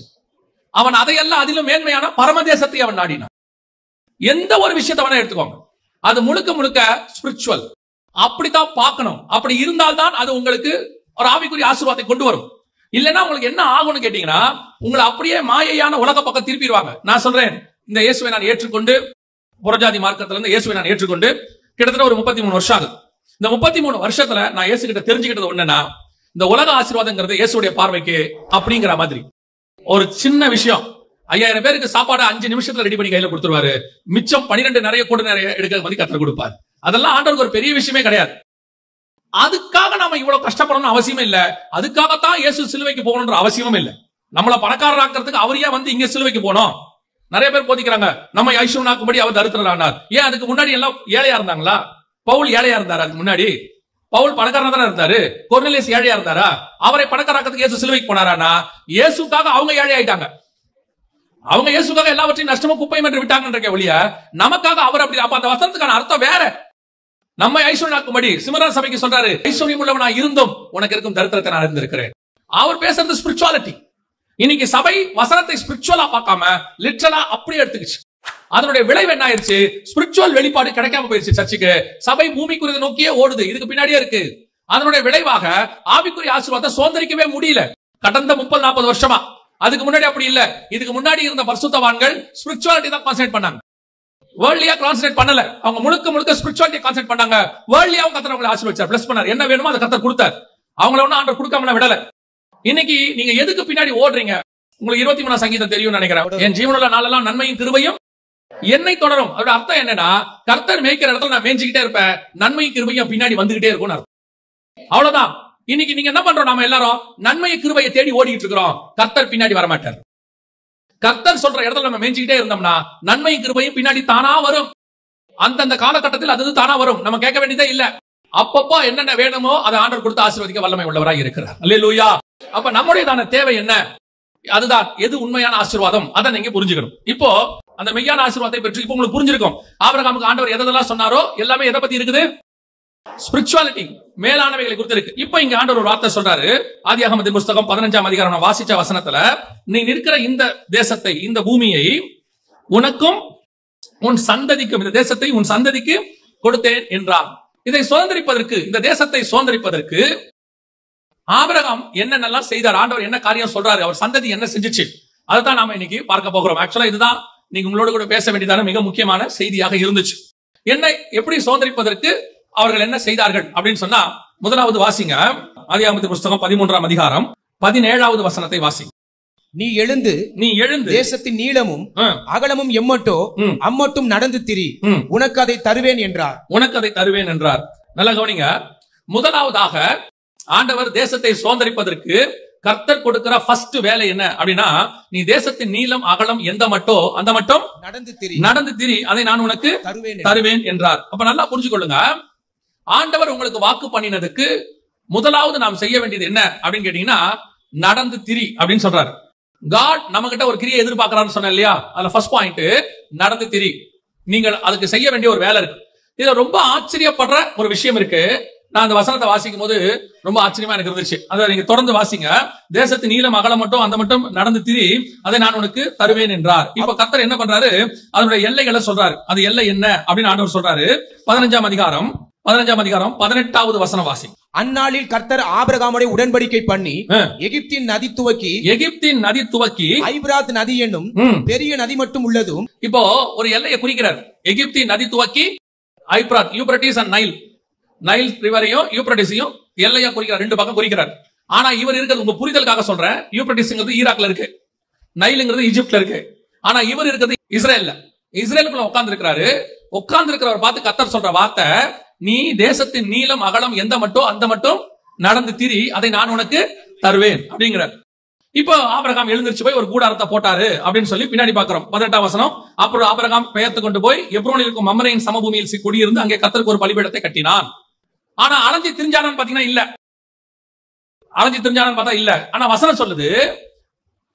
அவன் அதையெல்லாம் அதிலும் மேன்மையான பரம தேசத்தை அவன் நாடினான். எந்த ஒரு விஷயத்தை வேணா எடுத்துக்கோங்க, அது முழுக்க முழுக்க ஸ்பிரிச்சுவல். அப்படித்தான் பார்க்கணும். அப்படி இருந்தால்தான் அது உங்களுக்கு ஒரு ஆவிக்குரிய ஆசீர்வாதத்தை கொண்டு வரும். இல்லைன்னா உங்களுக்கு என்ன ஆகும்னு கேட்டீங்கன்னா, உங்களை அப்படியே மாயையான உலக பக்கம் திருப்பிடுவாங்க. நான் சொல்றேன், இந்த இயேசுவை நான் ஏற்றுக்கொண்டு, புறஜாதி மார்க்கத்துல இருந்து இயேசுவை நான் ஏற்றுக்கொண்டு கிட்டத்தட்ட ஒரு 33 வருஷம் ஆகுது. இந்த 33 வருஷத்துல நான் இயேசு கிட்ட தெரிஞ்சுக்கிட்டது ஒண்ணுன்னா, இந்த உலக ஆசீர்வாதங்கிறது இயேசுடைய பார்வைக்கு அப்படிங்கிற மாதிரி ஒரு சின்ன விஷயம். 5000 பேருக்கு சாப்பாடு 5 நிமிஷத்துல ரெடி பண்ணி கையில கொடுத்துருவாரு. மிச்சம் 12 நிறைய கூட நிறைய எடுக்க மாதிரி கத்தர் கொடுப்பார். அதெல்லாம் ஆண்டவருக்கு ஒரு பெரிய விஷயமே கிடையாது. அதுக்காக நாம இவ்வளவு கஷ்டப்படணும்னு அவசியமே இல்ல. அதுக்காகத்தான் இயேசு சிலுவைக்கு போகணும்ன்ற அவசியமும் இல்ல. நம்மள பணக்காரராக்கிறதுக்கு அவர் ஏன் வந்து இங்க சிலுவைக்கு போனோம்? நிறைய பேர் போதிக்கிறாங்க, நம்ம ஐஸ்வர்யனாக்கும்படி அவர் தரித்திரரானார். ஏன் அதுக்கு முன்னாடி எல்லாம் ஏழையா இருந்தாங்களா? பவுல் ஏழையா இருந்தாரு. அதுக்கு முன்னாடி பவுல் பணக்காரனா தானே இருந்தாரு. கொர்நேலியஸ் ஏழையா இருந்தாரா? அவரை பணக்காரராக்கிறதுக்கு இயேசு சிலுவைக்கு போனாரானா? இயேசுக்காக அவங்க ஏழை ஆயிட்டாங்க. அவங்க இயேசுக்காக எல்லாவற்றையும் நஷ்டமும் குப்பையும் என்று விட்டாங்கன்ற ஒழிய நமக்காக அவர் அப்படி. அப்ப அந்த வசனத்துக்கான அர்த்தம் வேற. நம்ம ஐஸ்வர்யனாக்கும்படி சிமரன் சபைக்கு சொல்றாரு, ஐஸ்வர்யம் உள்ளவனா இருந்தும் உனக்கு இருக்கும் தரித்திரத்தை நான் அறிந்திருக்கிறேன். அவர் பேசுறது ஸ்பிரிச்சுவாலிட்டி. இன்னைக்கு சபை வசனத்தை ஸ்பிரிச்சுவலா பார்க்காம லிட்டரலா அப்படியே எடுத்துக்கிச்சு. அதனுடைய விளைவு என்ன ஆயிருச்சு? ஸ்பிரிச்சுவல் வெளிப்பாடு கிடைக்காம போயிருச்சு. சர்ச்சுக்கு சபை பூமிக்குரிய நோக்கியே ஓடுது. இதுக்கு பின்னாடியே இருக்கு. அதனுடைய விளைவாக ஆவிக்குரிய ஆசீர்வாதத்தை சுதந்திரிக்கவே முடியல கடந்த 30-40 வருஷமா. அதுக்கு முன்னாடி அப்படி இல்ல. இதுக்கு முன்னாடி இருந்த பரிசுத்தவான்கள் ஸ்பிரிச்சுவாலிட்டி தான் கான்சென்ட்ரேட் பண்ணாங்க. வேர்ல்ட்லியா கான்சென்ட்ரேட் பண்ணல. அவங்க முழுக்க ஸ்பிரிச்சுவாலிட்டி கான்சென்ட்ரேட் பண்ணாங்க. வேர்ல்ட்லியாவும் கர்த்தர் அவங்களை ஆசீர்வதிச்சார், பிளஸ் பண்ணார். என்ன வேணுமோ அதை கர்த்தர் கொடுத்தார். அவங்கள ஒன்னும் ஆண்டவர் கொடுக்காமல விடல. இன்னைக்கு நீங்க எதுக்கு பின்னாடி ஓடுறீங்க? உங்களுக்கு 23 சங்கீதம் தெரியும் நினைக்கிறேன். என் ஜீவனுள்ள நாளெல்லாம் நன்மையும் கிருபையும் என்னை தொடரும். அதோட அர்த்தம் என்னன்னா, கர்த்தர் மேய்க்கிற இடத்துல நான் மேய்ஞ்சிக்கிட்டே இருப்பேன், நன்மையும் கிருபையும் பின்னாடி வந்துகிட்டே இருக்கும் அர்த்தம். அவ்வளவுதான். இன்னைக்கு நீங்க என்ன பண்றோம்? நாம எல்லாரும் நன்மையை கிருபையை தேடி ஓடிட்டு இருக்கிறோம். கர்த்தர் பின்னாடி வர மாட்டார். கர்த்தர் சொல்ற இடத்துல நம்ம மேய்ஞ்சிக்கிட்டே இருந்தோம்னா நன்மையும் கிருபையும் பின்னாடி தானா வரும். அந்தந்த காலகட்டத்தில் அது தானா வரும். நம்ம கேட்க வேண்டியதே இல்ல. அப்பப்போ என்னென்ன வேணுமோ அதை ஆண்டவர் கொடுத்து ஆசீர்வதிக்க வல்லமை உள்ளவராக இருக்கிறார். அல்லேலூயா. அப்ப நம்முடையதான தேவை என்ன? அதுதான் எது உண்மையான ஆசீர்வாதம், அதை நீங்க புரிஞ்சுக்கணும். இப்போ அந்த மெய்யான ஆசீர்வாதத்தை பற்றி இப்போ உங்களுக்கு புரிஞ்சிருக்கும். ஆபிரகாமுக்கு ஆண்டவர் எதெல்லாம் சொன்னாரோ எல்லாமே எதை பத்தி இருக்குது? ஸ்பிரிச்சுவாலிட்டி, மேலானவைகளை குறித்து இருக்கு. இப்போ இங்க ஆண்டவர் ஒரு வார்த்தை சொல்றாரு. ஆதியாகமத்தின் புத்தகம் 15ஆம் அதிகாரம் நான் வாசிச்ச வசனத்துல, நீ நிற்கிற இந்த தேசத்தை, இந்த பூமியை உனக்கும் உன் சந்ததிக்கும், இந்த தேசத்தை உன் சந்ததிக்கு கொடுத்தேன் என்றார். இதை சுதந்திரிப்பதற்கு, இந்த தேசத்தை சுதந்திரிப்பதற்கு ஆபிரகாம் என்னென்னலாம் செய்தார், ஆண்டவர் என்ன காரியம் சொல்றாரு, அவர் சந்ததி என்ன செஞ்சுச்சு, அதுதான் நாம இன்னைக்கு பார்க்க போகிறோம். ஆக்சுவலா இதுதான் நீங்க உங்களோட கூட பேச வேண்டியதான மிக முக்கியமான செய்தியாக இருந்துச்சு. என்னை எப்படி சுதந்திரிப்பதற்கு அவர்கள் என்ன செய்தார்கள் அப்படின்னு சொன்னா, முதலாவது வாசிங்க ஆதியாகமத்தின் புத்தகம் 13ஆம் அதிகாரம் 17வது வசனத்தை வாசிங்க. நீ எழுந்து தேசத்தின் நீளமும் அகலமும் அம்மட்டும் நடந்து திரி, உனக்கு அதை தருவேன் என்றார். நல்லா கவனிங்க. முதலாவதாக ஆண்டவர் தேசத்தை சுதந்திரிப்பதற்கு கர்த்தர் கொடுக்கிற ஃபர்ஸ்ட் வேலை என்ன அப்படின்னா, நீ தேசத்தின் நீளம் அகலம் எந்த மட்டோ அந்த மட்டும் நடந்து திரி, அதை நான் உனக்கு தருவேன் என்றார். அப்ப நல்லா புரிஞ்சுக்கொள்ளுங்க. ஆண்டவர் உங்களுக்கு வாக்கு பண்ணினதுக்கு முதலாவது நாம் செய்ய வேண்டியது என்ன அப்படின்னு கேட்டீங்கன்னா, நடந்து திரி அப்படின்னு சொல்றாரு. காட் நம்ம கிட்ட ஒரு கிரியை எதிர்பார்க்கிறான்னு சொன்ன இல்லையா, அதுல ஃபர்ஸ்ட் பாயிண்ட் நடந்து திரி. நீங்கள் அதுக்கு செய்ய வேண்டிய ஒரு வேலை இருக்கு. இதுல ரொம்ப ஆச்சரியப்படுற ஒரு விஷயம் இருக்கு. நான் அந்த வசனத்தை வாசிக்கும் போது ரொம்ப ஆச்சரியமா எனக்கு இருந்துச்சு. அதை நீங்க தொடர்ந்து வாசிங்க. தேசத்தின் நீளம் அகலம் மட்டும் அந்த மட்டும் நடந்து திரி, அதை நான் உனக்கு தருவேன் என்றார். இப்ப கர்த்தர் என்ன பண்றாரு, அதனுடைய எல்லைகளை சொல்றாரு. அது எல்லை என்ன அப்படின்னு ஆண்டவர் சொல்றாரு. 15ஆம் அதிகாரம் 18வது வசனம் வாசி. அந்நாளில் கர்த்தர் ஆபிரகாமோட உடன்படிக்கை பண்ணி எகிப்தின் நதி துவக்கி ஐபிராத் நதி என்னும் பெரிய நதி மட்டும் உள்ளதும். இப்போ ஒரு எல்லையை குறிக்கிறார். எகிப்தின் நதி துவக்கி ஐபிராத், யூப்ரட்டிஸ் அண்ட் நைல் ரிவரையும் யூப்ரட்டிஸையும் எல்லையா குறிக்கிறார். 2 பக்கம் குறிக்கிறார். ஆனா இவர் இருக்கிறது உங்க புரிதலுக்காக சொல்றேன். யூப்ரட்டிஸ்ங்கிறது ஈராக்ல இருக்கு, நைலுங்கிறது ஈஜிப்ட்ல இருக்கு. ஆனா இவர் இருக்கிறது இஸ்ரேலுக்குள்ள உட்கார்ந்து இருக்கிறாரு. உட்கார்ந்து இருக்கிறவர் பார்த்து கர்த்தர் சொல்ற வார்த்தை, நீ தேசத்தின் நீளம் அகலம் எந்த மட்டும் அந்த மட்டும் நடந்து திரி, அதை நான் உனக்கு தருவேன் அப்படிங்கிறார். இப்போ ஆபிரகாம் எழுந்திருச்சு போய் ஒரு கூடாரத்தை போட்டாரு அப்படின்னு சொல்லி பின்னாடி பாக்குறோம். 18ஆம் வசனம். அப்புறம் ஆபிரகாம் பெயர்த்து கொண்டு போய் எப்ரோனில் இருக்கும் மம்ரேயின் சமபூமியில் குடியிருந்து அங்கே கர்த்தருக்கு ஒரு பலிபீடத்தை கட்டினான். ஆனா அலைஞ்சு திரிஞ்சானு பாத்தீங்கன்னா இல்ல, அலைஞ்சு திரிஞ்சானு பார்த்தா இல்ல. ஆனா வசனம் சொல்லுது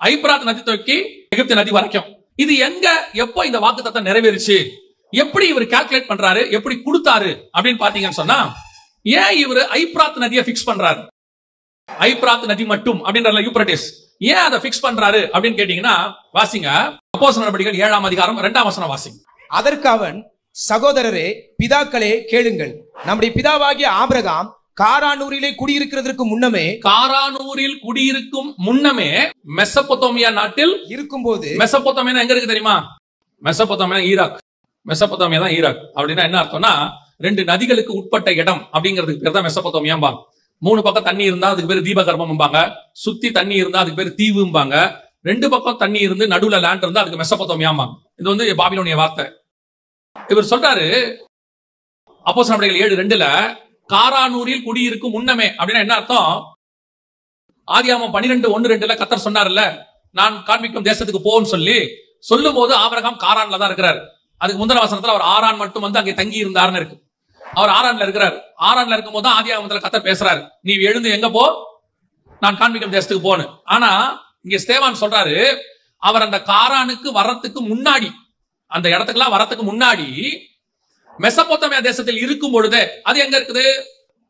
ஐபிராத் நதி துவக்கி எகிப்து நதி வரைக்கும். இது எங்க எப்போ இந்த வாக்குத்தத்தத்தை நிறைவேறுச்சு, எப்படி இவர் கால்குலேட் பண்றாரு, எப்படி கொடுத்தாரு அப்படின்னு பாத்தீங்கன்னு சொன்னா, ஏன் இவர் ஐபிராத் நதியை பிக்ஸ் பண்றாரு, ஐபிராத் நதி மட்டும் அப்படின்ற யூப்ரட்டிஸ் ஏன் அதை பிக்ஸ் பண்றாரு அப்படின்னு கேட்டீங்கன்னா, வாசிங்க அப்போஸ்தலர் நடபடிகள் 7ஆம் அதிகாரம் 2ஆம் வசனம் வாசிங்க. அதற்கு அவன், சகோதரரே பிதாக்களே கேளுங்கள், நம்முடைய பிதாவாகிய ஆபிரகாம் காரானூரிலே குடியிருக்கிறதுக்கு முன்னமே மெசொப்பொத்தாமியா நாட்டில் இருக்கும்போது, மெசொப்பொத்தாமியா எங்க இருக்கு தெரியுமா? Mesopotamia Iraq. மெசொப்பொத்தாமியா தான் ஈராக். அப்படின்னா என்ன அர்த்தம்னா, 2 நதிகளுக்கு உட்பட்ட இடம் அப்படிங்கிறதுக்கு பேர் தான் மெசொப்பொத்தாமியாம்பாங்க. 3 பக்கம் தண்ணி இருந்தா அதுக்கு பேர் தீபகற்பம்பாங்க, சுத்தி தண்ணி இருந்தா அதுக்கு பேர் தீவும்பாங்க, ரெண்டு பக்கம் தண்ணி இருந்து நடுவுல லேண்ட் இருந்து அதுக்கு மெசொப்பொத்தேமியாமா. இது வந்து பாபிலோனிய வார்த்தை. இவர் சொல்றாரு அப்போஸ்தலர் நடவடிக்கைகள் 7:2 காரானூரில் குடியிருக்கும் முன்னமே அப்படின்னா என்ன அர்த்தம்? ஆதியாகமம் 12:1-2 கர்த்தர் சொன்னார்ல, நான் காண்பிக்கும் தேசத்துக்கு போன்னு சொல்லும் போது ஆபிரகாம் காரான்ல தான் இருக்கிறார். அதுக்கு முந்தின வசனத்துல அவர் ஆரான் மட்டும் வந்து அங்கே தங்கி இருந்தாருன்னு இருக்கு. அவர் ஆரான்ல இருக்கிறார். ஆரான்ல இருக்கும் போது ஆதியாகமத்துல கர்த்தர் பேசுறாரு, நீ எழுந்து எங்க போ, நான் காண்பிக்கும் தேசத்துக்கு போன்னு. ஆனா இங்க ஸ்தேவான் சொல்றாரு, அவர் அந்த காரானுக்கு வரத்துக்கு முன்னாடி, அந்த இடத்துக்குலாம் வரத்துக்கு முன்னாடி மெசொப்பொத்தேமியா தேசத்தில் இருக்கும் பொழுது, அது எங்க இருக்குது?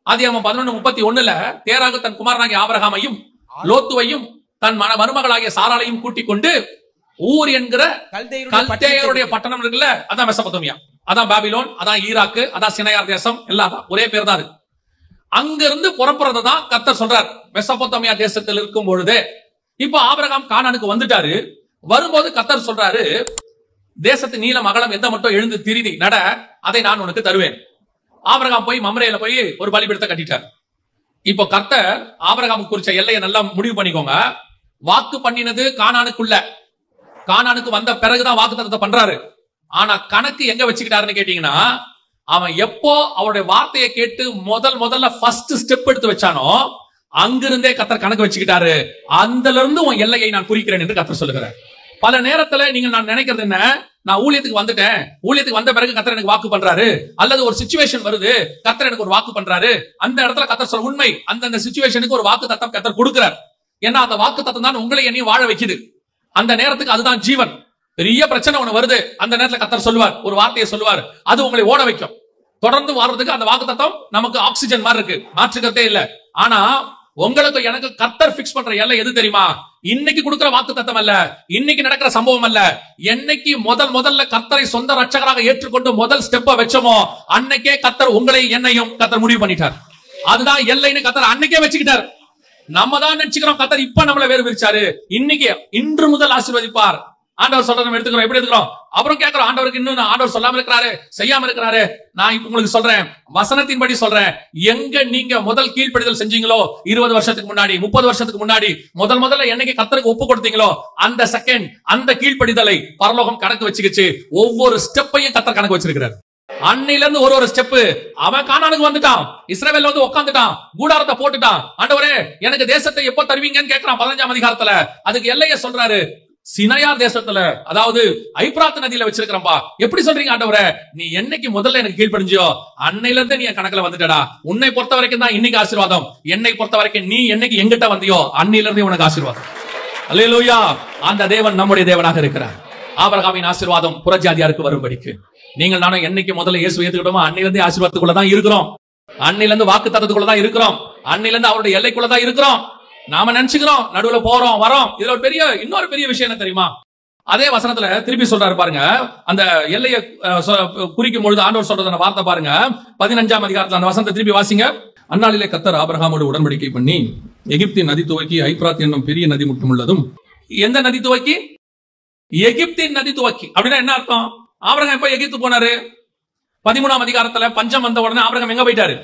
ஆதியாகமம் 11:31 தேராகு தன் குமாரனாகிய ஆபிரகாமையும் லோத்துவையும் தன் மருமகளாகிய சாராளையும் கூட்டிக் கொண்டு ஊர் என்கிற கல்தேயருடைய பட்டணம் இருக்குல்ல, அதான் மெசொப்பொத்தேமியா, அதான் பாபிலோன், அதான் ஈராக்கு, அதான் சினையார் தேசம், எல்லாம் ஒரே பேர் தான். அங்கிருந்து புறப்படுறதுதான் கர்த்தர் சொல்றார் மெசொப்பொத்தேமியா தேசத்தில் இருக்கும் பொழுது. இப்போ ஆபிரகாம் கானானுக்கு வந்துட்டாரு. வரும்போது கர்த்தர் சொல்றாரு, தேசத்தின் நீளம் அகலம் எந்த மட்டும் எழுந்து திரிதி நட, அதை நான் உனக்கு தருவேன். ஆபிரகாம் போய் மம்ரேல போய் ஒரு பலிபீடத்தை கட்டிட்டார். இப்போ கர்த்தர் ஆபிரகாமுக்கு குறிச்ச எல்லையை நல்லா முடிவு பண்ணிக்கோங்க. வாக்கு பண்ணினது கானானுக்குள்ள, கானானுக்கு வந்த பிறகுதான் வாக்குத்தத்தத்தை பண்றாரு. ஆனா கணக்கு எங்க வச்சுக்கிட்டாருன்னு கேட்டீங்கன்னா, அவன் எப்போ அவருடைய வார்த்தையை கேட்டு முதல்ல ஃபர்ஸ்ட் ஸ்டெப் எடுத்து வச்சானோ அங்கிருந்தே கர்த்தர் கணக்கு வச்சுக்கிட்டாரு. அதுல இருந்து உன் எல்லையை நான் குறிக்கிறேன் என்று கர்த்தர் சொல்லுகிறார். பல நேரத்துல நீங்க நான் நினைக்கிறது என்ன, நான் ஊழியத்துக்கு வந்துட்டேன், ஊழியத்துக்கு வந்த பிறகு கர்த்தர் எனக்கு வாக்கு பண்றாரு, அல்லது ஒரு சிச்சுவேஷன் வருது கர்த்தர் எனக்கு ஒரு வாக்கு பண்றாரு, அந்த இடத்துல கர்த்தர் சொல்ல உண்மை, அந்த சிச்சுவேஷனுக்கு ஒரு வாக்கு தத்தம் கர்த்தர் கொடுக்கிறார். ஏன்னா அந்த வாக்கு தத்தம் தான் உங்களை என்னையும் வாழ வைக்குது. அந்த நேரத்துக்கு அதுதான் ஜீவன். பெரிய பிரச்சனை ஒண்ணு வருது, அந்த நேரத்துல கர்த்தர் சொல்லுவார், ஒரு வார்த்தையை சொல்லுவார், அது உங்களை ஓட வைக்கும். தொடர்ந்து வாழ்றதுக்கு அந்த வாக்கு தத்தம் நமக்கு ஆக்சிஜன் மாதிரி இருக்கு, மாற்றுக்கிறதே இல்ல. ஆனா உங்களுக்கு எனக்கு கர்த்தர் பிக்ஸ் பண்ற எல்லை எது தெரியுமா? இன்னைக்கு கொடுக்கிற வாக்கு தத்தம் அல்ல, இன்னைக்கு நடக்கிற சம்பவம் அல்ல. என்னைக்கு முதல்ல கர்த்தரை சொந்த ரட்சகராக ஏற்றுக்கொண்டு முதல் ஸ்டெப்ப வச்சோமோ அன்னைக்கே கர்த்தர் உங்களை என்னையும் கர்த்தர் முடிவு பண்ணிட்டார். அதுதான் எல்லைன்னு கர்த்தர் அன்னைக்கே வச்சுக்கிட்டார். நம்ம தான் நினைச்சுக்கிறோம் கர்த்தர் இப்ப நம்மள வேறு பிரிச்சாரு. இன்னைக்கு இன்று முதல் ஆசீர்வதிப்பார். ஆண்டவர் சொல்றத நம்ம எடுத்துக்கிறோம். எப்படி எடுத்துக்கிறோம்? அப்புறம் கேட்கிறோம், ஆண்டவருக்கு இன்னும் ஆண்டவர் சொல்லாம இருக்கிறாரு, செய்யாம இருக்கிறாரு. நான் இப்ப உங்களுக்கு சொல்றேன், வசனத்தின்படி சொல்றேன். எங்க நீங்க முதல் கீழ்ப்படிதல் செஞ்சீங்களோ 20 வருஷத்துக்கு முன்னாடி, 30 வருஷத்துக்கு முன்னாடி, முதல்ல என்னைக்கு கர்த்தருக்கு ஒப்பு கொடுத்தீங்களோ அந்த செகண்ட், அந்த கீழ்ப்படிதலை பரலோகம் கணக்கு வச்சுக்கிச்சு. ஒவ்வொரு ஸ்டெப்பையும் கர்த்தர் கணக்கு வச்சிருக்கிறார். அன்னையில இருந்து ஒரு ஸ்டெப். அவன் கானானுக்கு வந்துட்டான், இஸ்ரவேல்ல வந்து உட்கார்ந்துட்டான், கூடாரத்தை போட்டுட்டான். ஆண்டவரே எனக்கு தேசத்தை எப்போ தருவீங்கன்னு கேட்கிறான் 15ஆம் அதிகாரத்துல. அதுக்கு எல்லைய சொல்றாரு, சினையார் தேசத்துல, அதாவது ஐப்ராத் நதியில வச்சிருக்கிறப்பா. எப்படி சொல்றீங்க ஆண்டவரே? நீ என்னைக்கு முதல்ல எனக்கு கீழ்ப்படிஞ்சியோ அன்னையில இருந்து நீ கணக்குல வந்துட்டடா. உன்னை பொறுத்த வரைக்கும் தான் இன்னைக்கு ஆசீர்வாதம். என்னை பொறுத்த வரைக்கும் நீ என்னைக்கு எங்கிட்ட வந்தியோ அன்னையில இருந்து உனக்கு ஆசீர்வாதம். அல்லேலூயா. அந்த தேவன் நம்முடைய தேவனாக இருக்கிறார். ஆபிரகாமின் ஆசீர்வாதம் புறஜாதியாருக்கு வரும்படிக்கு நீங்கள் நானும் என்னைக்கு முதல்ல இயேசு ஏத்துக்கிட்டோமோ அன்னையில இருந்து ஆசீர்வாதத்துக்குள்ளதான் இருக்கிறோம். அன்னையில இருந்து வாக்கு தத்தத்துக்குள்ளதான் இருக்கிறோம். அன்னையில இருந்து அவருடைய எல்லைக்குள்ளதான் இருக்கிறோம். நாம நினைச்சுக்கிறோம் நடுவுல போறோம் வரோம். இதுல ஒரு இன்னொரு பெரிய விஷயம் என்ன தெரியுமா? அதே வசனத்துல திருப்பி சொல்றாரு பாருங்க. அந்த எல்லையை குறிக்கும் பொழுது ஆண்டவர் சொல்றத வார்த்தை பாருங்க. 15ஆம் அதிகாரத்துல அந்த வசனத்தை திருப்பி வாசிங்க. அந்நாளிலே கர்த்தர் ஆபிரகாமோடு உடன்படிக்கை பண்ணி எகிப்தின் நதி துவக்கி ஐப்ராத் என்னும் பெரிய நதி மட்டும் உள்ளதும். எந்த நதி துவக்கி? எகிப்தின் நதி துவக்கி. அப்படின்னா என்ன அர்த்தம்? ஆபிரகாம் எப்ப எகிப்து போனாரு? 13ஆம் அதிகாரத்துல பஞ்சம் வந்த உடனே ஆபிரகாம் எங்க போயிட்டாரு?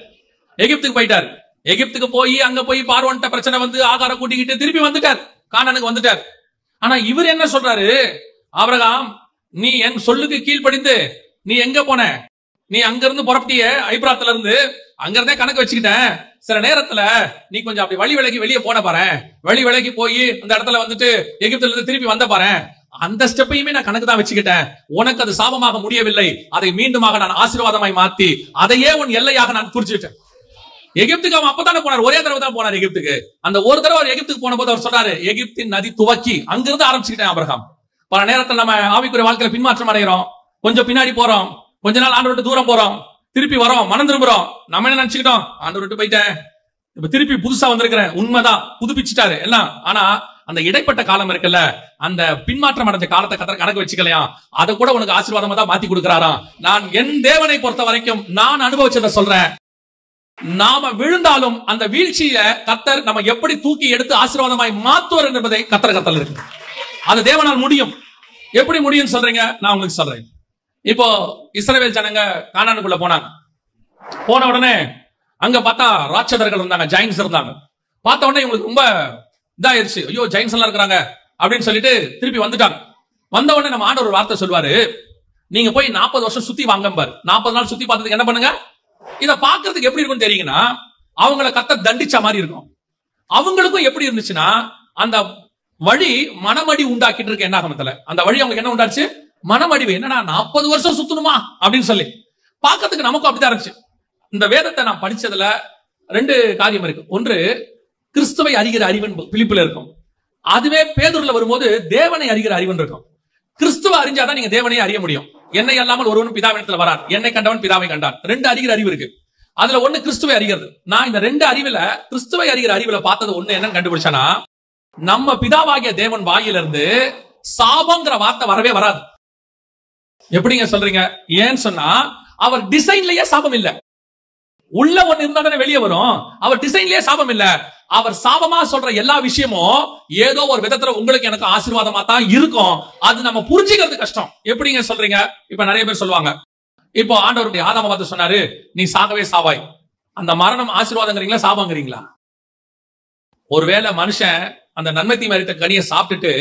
எகிப்துக்கு போயிட்டாரு. எகிப்துக்கு போய் அங்க போய் பார்வோன்ட்ட பிரச்சனை வந்து ஆகாரம் கூட்டிக்கிட்டு திருப்பி வந்துட்டார், கானானுக்கு வந்துட்டார். ஆனா இவர் என்ன சொல்றாரு? ஆபிரகாம், நீ என் சொல்லுக்கு கீழ்ப்படிந்து நீ எங்க போன? நீ அங்க இருந்து புறப்பட்டிய ஐப்ராத்ல இருந்து, அங்க இருந்தே கணக்கு வச்சுக்கிட்டேன். சில நேரத்துல நீ கொஞ்சம் அப்படி வழி விலகி வெளியே போன பாரு, வழி விலகி போய் அந்த இடத்துல வந்துட்டு எகிப்துல இருந்து திருப்பி வந்த பாரு. அந்த ஸ்டெப்பையுமே நான் கணக்கு தான் வச்சுக்கிட்டேன். உனக்கு அது சாபமாக முடியவில்லை, அதை மீண்டுமாக நான் ஆசீர்வாதமாய் மாத்தி அதையே உன் எல்லையாக நான் குறிச்சுட்டேன். எகிப்துக்கு அவன் அப்பதானே போனார், ஒரே தடவை தான் போனார் எகிப்துக்கு. அந்த ஒரு தடவை எகிப்துக்கு போன போது அவர் சொல்றாரு, எகிப்தின் நதி துவக்கி அங்கிருந்து ஆரம்பிச்சுக்கிட்டேன் ஆபிரகாம். பல நேரத்தில் நம்ம ஆவிக்குரிய வாழ்க்கையில பின்மாற்றம் அடைகிறோம், கொஞ்சம் பின்னாடி போறோம், கொஞ்ச நாள் ஆண்டவர் விட்டு தூரம் போறோம், திருப்பி வரோம், மனம் திரும்புறோம். நம்ம என்ன நினைச்சுக்கிட்டோம்? ஆண்டவர் விட்டு போயிட்டேன், இப்ப திருப்பி புதுசா வந்திருக்கிறேன். உண்மைதான், புதுப்பிச்சுட்டாரு எல்லாம். ஆனா அந்த இடைப்பட்ட காலம் இருக்குல்ல, அந்த பின்மாற்றம் அடைஞ்ச காலத்தை கர்த்தர் கணக்கு வச்சுக்கலையா, அதை கூட உனக்கு ஆசீர்வாதமா தான் மாத்தி கொடுக்கிறாராம். நான் என் தேவனை பொறுத்த வரைக்கும் நான் அனுபவிச்சதை சொல்றேன். நாம விழுந்தாலும் அந்த வீழ்ச்சியில கர்த்தர் நம்ம எப்படி தூக்கி எடுத்து ஆசீர்வாதமாய் மாத்துவார் என்பதை கர்த்தர் இருக்கு. அது தேவனால் முடியும். எப்படி முடியும் சொல்றீங்க? நான் உங்களுக்கு சொல்றேன். இப்போ இஸ்ரவேல் ஜனங்க கானானுக்குள்ள போனாங்க. போன உடனே அங்க பார்த்தா ராட்சதர்கள் இருந்தாங்க, ஜெயின்ஸ் இருந்தாங்க. பார்த்த உடனே இவங்களுக்கு ரொம்ப இதாயிருச்சு. ஐயோ, ஜெயின்ஸ் எல்லாம் இருக்கிறாங்க, அப்படின்னு சொல்லிட்டு திருப்பி வந்துட்டாங்க. வந்த உடனே நம்ம ஆண்டவர் ஒரு வார்த்தை சொல்வாரு, நீங்க போய் 40 வருஷம் சுத்தி வாங்க பாரு. 40 நாள் சுத்தி பார்த்ததுக்கு என்ன பண்ணுங்க? இத பாக்குறதுக்கு எப்படி இருக்கும்னு தெரியுங்கன்னா, அவங்கள கர்த்தர் தண்டிச்ச மாதிரி இருக்கும். அவங்களுக்கும் எப்படி இருந்துச்சுன்னா, அந்த வழி மனமடி உண்டாக்கிட்டு இருக்க என்ன ஆகமத்துல அந்த வழி அவங்களுக்கு என்ன உண்டாச்சு? மனமடிவு. என்னன்னா 40 வருஷம் சுத்தணுமா அப்படின்னு சொல்லி பாக்கிறதுக்கு நமக்கும் அப்படிதான் இருந்துச்சு. இந்த வேதத்தை நான் படிச்சதுல 2 காரியம் இருக்கு. ஒன்று, கிறிஸ்துவை அறிகிற அறிவன் பிலிப்புல இருக்கும். அதுவே பேதுருல வரும்போது தேவனை அறிகிற அறிவன் இருக்கும். கிறிஸ்துவ அறிஞ்சாதான் நீங்க தேவனை அறிய முடியும். என்னை அல்லாமல் ஒருவனும் பிதாவிடத்துல வரான், என்னை கண்டவன் பிதாவை கண்டான். 2 அறிகிற அறிவு இருக்கு. அதுல ஒண்ணு கிறிஸ்துவை அறிகிறது. நான் இந்த 2 அறிவுல கிறிஸ்துவை அறிகிற அறிவுல பார்த்தது ஒண்ணு என்னன்னு கண்டுபிடிச்சேன்னா, நம்ம பிதாவாகிய தேவன் வாயிலிருந்து சாபங்கிற வார்த்தை வரவே வராது. எப்படிங்க சொல்றீங்க? ஏன்னு சொன்னா, அவர் டிசைன்லயே சாபம் இல்ல. உள்ள ஒண்ணு இருந்தா வெளியே வரும். அவர் டிசைன்லயே சாபம் இல்ல. அவர் சாபமா சொல்ற எல்லா விஷயமும் ஏதோ ஒரு விதத்துல உங்களுக்கு எனக்கு ஆசீர்வாதமா தான் இருக்கும். அது நம்ம புரிஞ்சுக்கிறது கஷ்டம். எப்படிங்க சொல்றீங்க? இப்ப நிறைய பேர் சொல்லுவாங்க, இப்போ ஆண்டவருடைய ஆதாம பார்த்து சொன்னாரு, நீ சாகவே சாவாய். அந்த மரணம் ஆசீர்வாதங்கிறீங்களா சாபங்கிறீங்களா? ஒருவேளை மனுஷன் அந்த நன்மை தீமை அறிந்த கனியை சாப்பிட்டுட்டு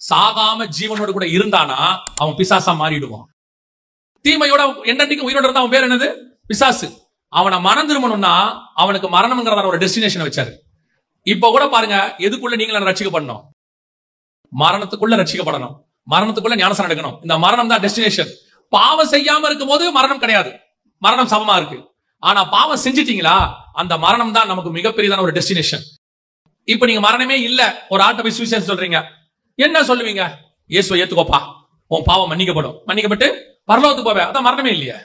சாகாம ஜீவனோடு கூட இருந்தானா அவன் பிசாசா மாறிடுவான். தீமையோட என்னன்னைக்கும் உயிரோட இருந்தா அவன் பேர் என்னது? பிசாசு. அவனை மனம் திரும்பணும்னா அவனுக்கு மரணம்ங்கிறத ஒரு டெஸ்டினேஷன் வச்சாரு. இப்ப கூட பாருங்க, எதுக்குள்ள நீங்க ரட்சிக்கப்படணும்? மரணத்துக்குள்ள ரட்சிக்கப்படணும். மரணத்துக்குள்ள ஞானஸ்நானம் எடுக்கணும். இந்த மரணம் தான் டெஸ்டினேஷன். பாவம் செய்யாம இருக்கும் போது மரணம் கிடையாது, மரணம் சமமா இருக்கு. ஆனா பாவம் செஞ்சிட்டீங்களா, அந்த மரணம் தான் நமக்கு மிகப்பெரியதான ஒரு டெஸ்டினேஷன். இப்ப நீங்க மரணமே இல்ல, ஒரு ஆட்ட போய் சுவிசேஷம் சொல்றீங்க, என்ன சொல்லுவீங்க? இயேசுவை ஏத்துக்கோப்பா, உன் பாவம் மன்னிக்கப்படும். மன்னிக்கப்பட்டு பரலோகத்துக்கு போவே, அதான் மரணமே இல்லையே.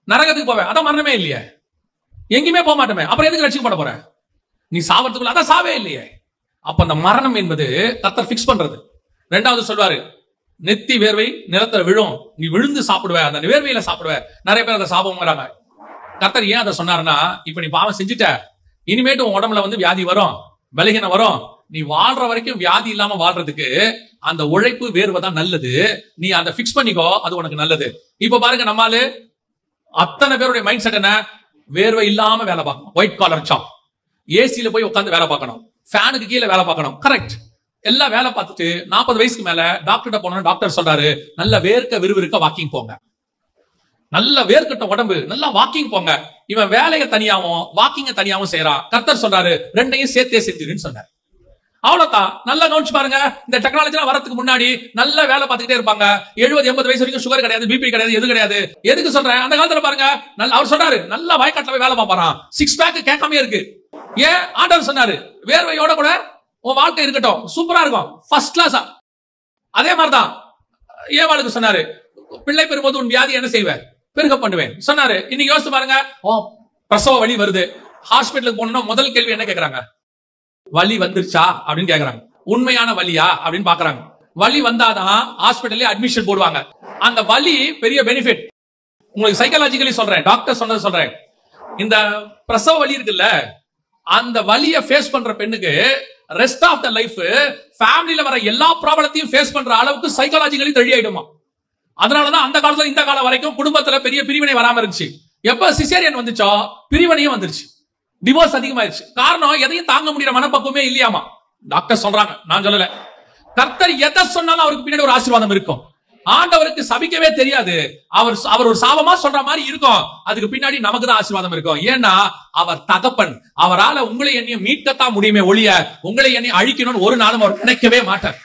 நரகத்துக்கு போவே, அதான் மரணமே இல்லையே. எங்கேயுமே போக மாட்டோமே, அப்புறம் எதுக்கு ரட்சிக்கப்பட போற? நீ சாவறதுக்குள்ள அதான் சாவே இல்லையே. அப்ப அந்த மரணம் என்பது கர்த்தர் பிக்ஸ் பண்றது. 2வது சொல்வாரு, நெத்தி வேர்வை நிலத்துல விழும், நீ விழுந்து சாப்பிடுவ, அந்த வேர்வையில சாப்பிடுவ. நிறைய பேர் அதை சாபம்ங்கிறாங்க. கர்த்தர் ஏன் அதை சொன்னாருன்னா, இப்ப நீ பாவம் செஞ்சுட்ட, இனிமேட்டு உன் உடம்புல வந்து வியாதி வரும், பலகீனம் வரும். நீ வாழ்ற வரைக்கும் வியாதி இல்லாம வாழ்றதுக்கு அந்த உழைப்பு வேர்வை தான் நல்லது. நீ அதை பிக்ஸ் பண்ணிக்கோ, அது உனக்கு நல்லது. இப்ப பாருங்க, நம்மால அத்தனை பேருடைய மைண்ட் செட் என்ன? வேர்வை இல்லாம வேலை பார்க்கணும், ஒயிட் காலர் ஜாப். ஏசியில போய் உட்காந்து வேலை பார்க்கணும், ஃபேனுக்கு கீழே வேலை பார்க்கணும். கரெக்ட். எல்லாம் வேலை பார்த்துட்டு 40 வயசுக்கு மேல டாக்டர்கிட்ட போனோம். டாக்டர் சொல்றாரு, நல்ல வேர்க்க விறுவிறுக்க வாக்கிங் போங்க, நல்ல வேர்க்கட்ட உடம்பு, நல்லா வாக்கிங் போங்க. இவன் வேலையை தனியாவும் வாக்கிங்க தனியாவும் செய்யறான். கர்த்தர் சொல்றாரு, 2ஐயும் சேர்த்தே செஞ்சிருன்னு சொன்னார். அவ்வளவுதான். நல்லா கவனிச்சு பாருங்க, இந்த டெக்னாலஜி எல்லாம் வரதுக்கு முன்னாடி நல்ல வேலை பார்த்துக்கிட்டே இருப்பாங்க. 70-80 வயசு வரைக்கும் சுகர் கிடையாது, பிபி கிடையாது, எது கிடையாது. எதுக்கு சொல்றேன்? அந்த காலத்துல பாருங்க, அவர் சொல்றாரு, நல்லா வயக்காட்டுல வேலை பார்ப்பாராம், 6 பேக் கேட்காம இருக்கு. ஏன்? ஆண்டவர் சொன்னாரு, வேர்வையோட கூட உன் வாழ்க்கை இருக்கட்டும், சூப்பரா இருக்கும், ஃபர்ஸ்ட் கிளாஸா. அதே மாதிரிதான் ஏவாளுக்கு சொன்னாரு, பிள்ளை பெறும்போது உன் வியாதி என்ன செய்வேன்? பெருக பண்ணுவேன் சொன்னாரு. இன்னைக்கு யோசிச்சு பாருங்க, பிரசவ வலி வருது, ஹாஸ்பிட்டலுக்கு போனோம்னா முதல் கேள்வி என்ன கேக்குறாங்க? வலி வந்துருச்சா அப்படின்னு கேக்குறாங்க. உண்மையான வலியா அப்படின்னு பாக்குறாங்க. வலி வந்தாதான் ஹாஸ்பிட்டல்ல அட்மிஷன் போடுவாங்க. அந்த வலி பெரிய பெனிஃபிட். உங்களுக்கு சைக்காலஜிக்கலி சொல்றேன், டாக்டர் சொன்னது சொல்றேன். இந்த பிரசவ வலி இருக்குல்ல, அந்த வலியை ஃபேஸ் பண்ற பெண்ணுக்கு ரெஸ்ட் ஆஃப் த லைஃப் ஃபேமிலில வர எல்லா ப்ராப்ளத்தையும் ஃபேஸ் பண்ற அளவுக்கு சைக்காலஜிக்கலி ரெடி ஆயிடுமா. அதனாலதான் அந்த காலத்துல இந்த காலம் வரைக்கும் குடும்பத்துல பெரிய பிரிவினை வராம இருந்துச்சு. எப்ப சிசேரியன் வந்துச்சோ பிரிவினையும் வந்துருச்சு, டிவோர்ஸ் அதிகமாயிருச்சு. காரணம், எதையும் தாங்க முடியற மனப்பக்குவமே இல்லையாமா. டாக்டர் சொல்றாங்க, நான் சொல்லல. கர்த்தர் எதை சொன்னாலும் அவருக்கு பின்னாடி ஒரு ஆசீர்வாதம் இருக்கும். ஆண்டவருக்கு சபிக்கவே தெரியாது. அவர் ஒரு சாபமா சொல்ற மாதிரி இருக்கும், அதுக்கு பின்னாடி நமக்கு தான் ஆசீர்வாதம் இருக்கும். ஏன்னா அவர் தகப்பன். அவரால உங்களை என்னையும் மீட்கத்தான் முடியுமே ஒழிய உங்களை என்னையும் அழிக்கணும்னு ஒரு நாளும் அவர் நினைக்கவே மாட்டார்.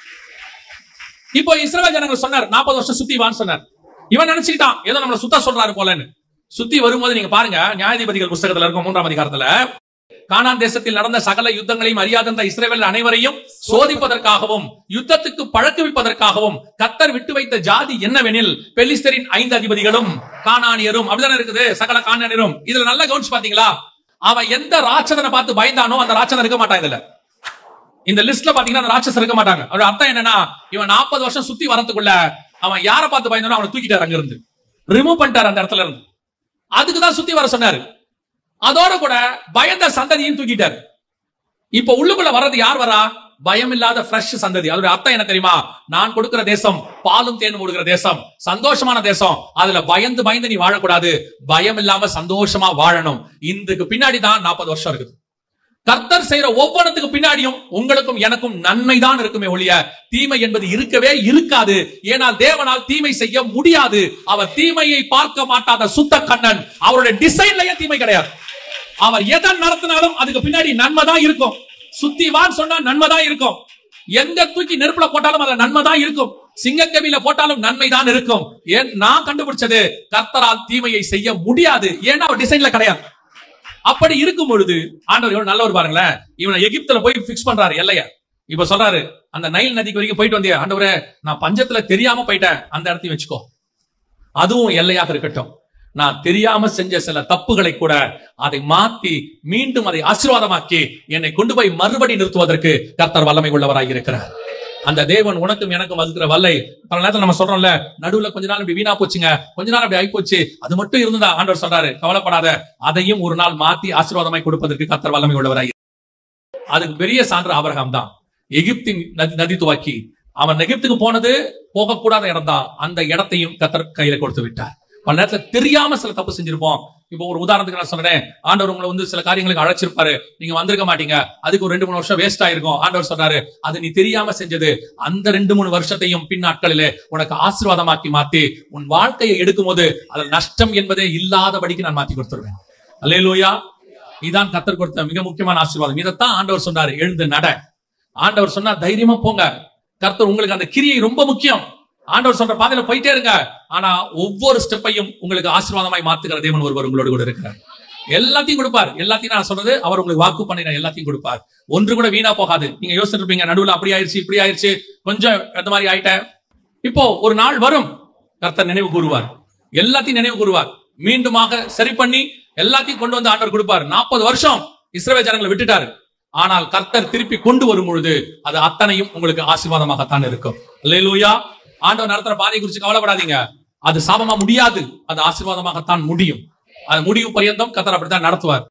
இப்போ இஸ்ரவேல் ஜனங்கள் சொன்னார், 40 வருஷம் சுத்தி வான்னு சொன்னார். இவன் நினைச்சுக்கிட்டான் ஏதோ நம்மள சுத்த சொல்றாரு போலன்னு. சுத்தி வரும்போது நீங்க பாருங்க, நியாயாதிபதிகள் புஸ்தகத்துல இருக்கும் 3ஆம் அதிகாரத்துல, கானான் தேசத்தில் நடந்த சகல யுத்தங்களையும் அறியாத இஸ்ரவேல் அனைவரையும் சோதிப்பதற்காகவும் யுத்தத்துக்கு பழக்குவிப்பதற்காகவும் கர்த்தர் விட்டு வைத்த ஜாதி என்னவெனில், பெலிஸ்தரின் 5 அதிபதிகளும் கானானியரும். அப்படிதானே இருக்குது, சகல கானானியரும். இதுல நல்லா கவனிச்சு பாத்தீங்களா, அவன் எந்த ராட்சதனை பார்த்து பயந்தானோ அந்த ராட்சதன் இருக்க மாட்டான். இதுல இந்த லிஸ்ட்ல பாத்தீங்கன்னா அந்த ராட்சசர் இருக்க மாட்டாங்க. அவரோட அர்த்தம் என்னன்னா, இவன் 40 வருஷம் சுத்தி வரதுக்குள்ள அவன் யாரை பார்த்து பயந்தானோ அவனை தூக்கிட்டாரு, அங்க இருந்து ரிமூவ் பண்ணிட்டாரு அந்த இடத்துல இருந்து. அதுக்குதான் சுத்தி வர சொன்னாரு. அதோட கூட பயந்த சந்ததியும் தூக்கிட்டாரு. இப்ப உள்ளுக்குள்ள வர்றது யார் வரா? பயம் இல்லாத ஃப்ரெஷ் சந்ததி. அதோட அர்த்தம் என்ன தெரியுமா? நான் கொடுக்கிற தேசம் பாலும் தேனும் ஓடுகிற தேசம், சந்தோஷமான தேசம். அதுல பயந்து பயந்து நீ வாழக்கூடாது, பயம் இல்லாம சந்தோஷமா வாழணும். இதுக்கு பின்னாடி தான் 40 வருஷம் இருக்குது. கர்த்தர் செய்யற ஒவ்வொன்றுக்கு பின்னாடியும் உங்களுக்கும் எனக்கும் நன்மை தான் இருக்குமே ஒழிய தீமை என்பது இருக்கவே இருக்காது. ஏனால் தேவனால் தீமை செய்ய முடியாது. அவர் தீமையை பார்க்க மாட்டாத சுத்த கண்ணன். அவருடைய டிசைன்லயே தீமை கிடையாது. அவர் எதை நடத்தினாலும் அதுக்கு பின்னாடி நன்மை தான் இருக்கும். சுத்திவான் சொன்னா நன்மை தான் இருக்கும். எங்க தூக்கி நெருப்புல போட்டாலும் அதுல நன்மை தான் இருக்கும். சிங்கக்கவியில போட்டாலும் நன்மை தான் இருக்கும். ஏன் நான் கண்டுபிடிச்சது கர்த்தரால் தீமையை செய்ய முடியாது. ஏன்னா அவர் டிசைன்ல கிடையாது. அப்படி இருக்கும் பொழுது ஆண்டவர் எவ்வளவு நல்லவர் பாருங்களேன். இவனை எகிப்துல போய் பிக்ஸ் பண்றாரு எல்லைய. இப்ப சொல்றாரு, அந்த நைல் நதிக்கு வரைக்கும் போயிட்டு வந்தியா ஆண்டவரே, நான் பஞ்சத்துல தெரியாம போயிட்டேன், அந்த இடத்தையும் வச்சுக்கோ, அதுவும் எல்லையாக இருக்கட்டும். நான் தெரியாம செஞ்ச சில தப்புகளை கூட அதை மாத்தி மீண்டும் அதை ஆசீர்வாதமாக்கி என்னை கொண்டு போய் மறுபடி நிறுத்துவதற்கு கர்த்தர் வல்லமை உள்ளவராக இருக்கிறார். அந்த தேவன் உனக்கும் எனக்கும் வகுக்கிற வல்லை. பல நேரத்தில் நம்ம சொல்றோம்ல, நடுவுல கொஞ்ச நாள் இப்படி வீணா போச்சுங்க, கொஞ்ச நாள் அப்படி ஆகி போச்சு, அது மட்டும் இருந்ததா? ஆண்டவர் சொல்றாரு, கவலைப்படாத, அதையும் ஒரு நாள் மாத்தி ஆசீர்வாதமாய் கொடுப்பதற்கு கர்த்தர் வல்லமை உள்ளவராய். அதுக்கு பெரிய சான்று ஆபிரகாம் தான். எகிப்தின் நதி துவக்கி அவன் எகிப்துக்கு போனது போகக்கூடாத இடம் தான். அந்த இடத்தையும் கர்த்தர் கையில கொடுத்து விட்டார். பல நேரத்துல தெரியாம சில தப்பு செஞ்சிருப்போம். இப்போ ஒரு உதாரணத்துக்கு நான் சொல்றேன், ஆண்டவர் உங்களை சில காரியங்களுக்கு அழைச்சிருப்பாரு, நீங்க வந்திருக்க மாட்டீங்க, அதுக்கு ஒரு 2-3 வருஷம் வேஸ்ட் ஆயிருக்கும். ஆண்டவர் சொல்றாரு, அது நீ தெரியாம செஞ்சது, அந்த 2-3 வருஷத்தையும் பின் நாட்களிலே உனக்கு ஆசீர்வாதமாக்கி மாத்தி உன் வாழ்க்கையை எடுக்கும் போது அதில் நஷ்டம் என்பதே இல்லாதபடிக்கு நான் மாத்தி கொடுத்துருவேன். அல்லேலூயா. இதான் கர்த்தர் கொடுத்த மிக முக்கியமான ஆசீர்வாதம். இதைத்தான் ஆண்டவர் சொன்னாரு, எழுந்து நட. ஆண்டவர் சொன்னா தைரியமா போங்க. கர்த்தர் உங்களுக்கு அந்த கிரியை ரொம்ப முக்கியம். ஆண்டவர் சொல்ற பாதையில போயிட்டே இருங்க. ஆனா ஒவ்வொரு ஸ்டெப்பையும் உங்களுக்கு ஆசீர்வாதமாய் மாத்துகிற தேவன் ஒருவர் உங்களோடு கூட இருக்கிறார். எல்லாத்தையும் கொடுப்பார். எல்லாத்தையும் நான் சொல்றது, அவர் உங்களுக்கு வாக்கு பண்ணின எல்லாத்தையும் கொடுப்பார். ஒன்று கூட வீணா போகாது. நீங்க யோசிச்சுட்டு இருப்பீங்க, நடுவுல அப்படி ஆயிடுச்சு, இப்படி ஆயிடுச்சு, கொஞ்சம் அந்த மாதிரி ஆயிட்டேன். இப்போ ஒரு நாள் வரும், கர்த்தர் நினைவு கூறுவார், எல்லாத்தையும் நினைவு கூறுவார், மீண்டுமாக சரி பண்ணி எல்லாத்தையும் கொண்டு வந்து ஆண்டவர் கொடுப்பார். 40 வருஷம் இஸ்ரவேல் ஜனங்களை விட்டுட்டாரு. ஆனால் கர்த்தர் திருப்பி கொண்டு வரும் பொழுது அது அத்தனையும் உங்களுக்கு ஆசீர்வாதமாகத்தான் இருக்கும். அல்லேலூயா. ஆண்டவர் நடத்துற பாதை குறித்து கவலைப்படாதீங்க. அது சாபமா முடியாது, அது ஆசீர்வாதமாகத்தான் முடியும். அது முடிவு பரியந்தம் கர்த்தர் அப்படித்தான் நடத்துவார்.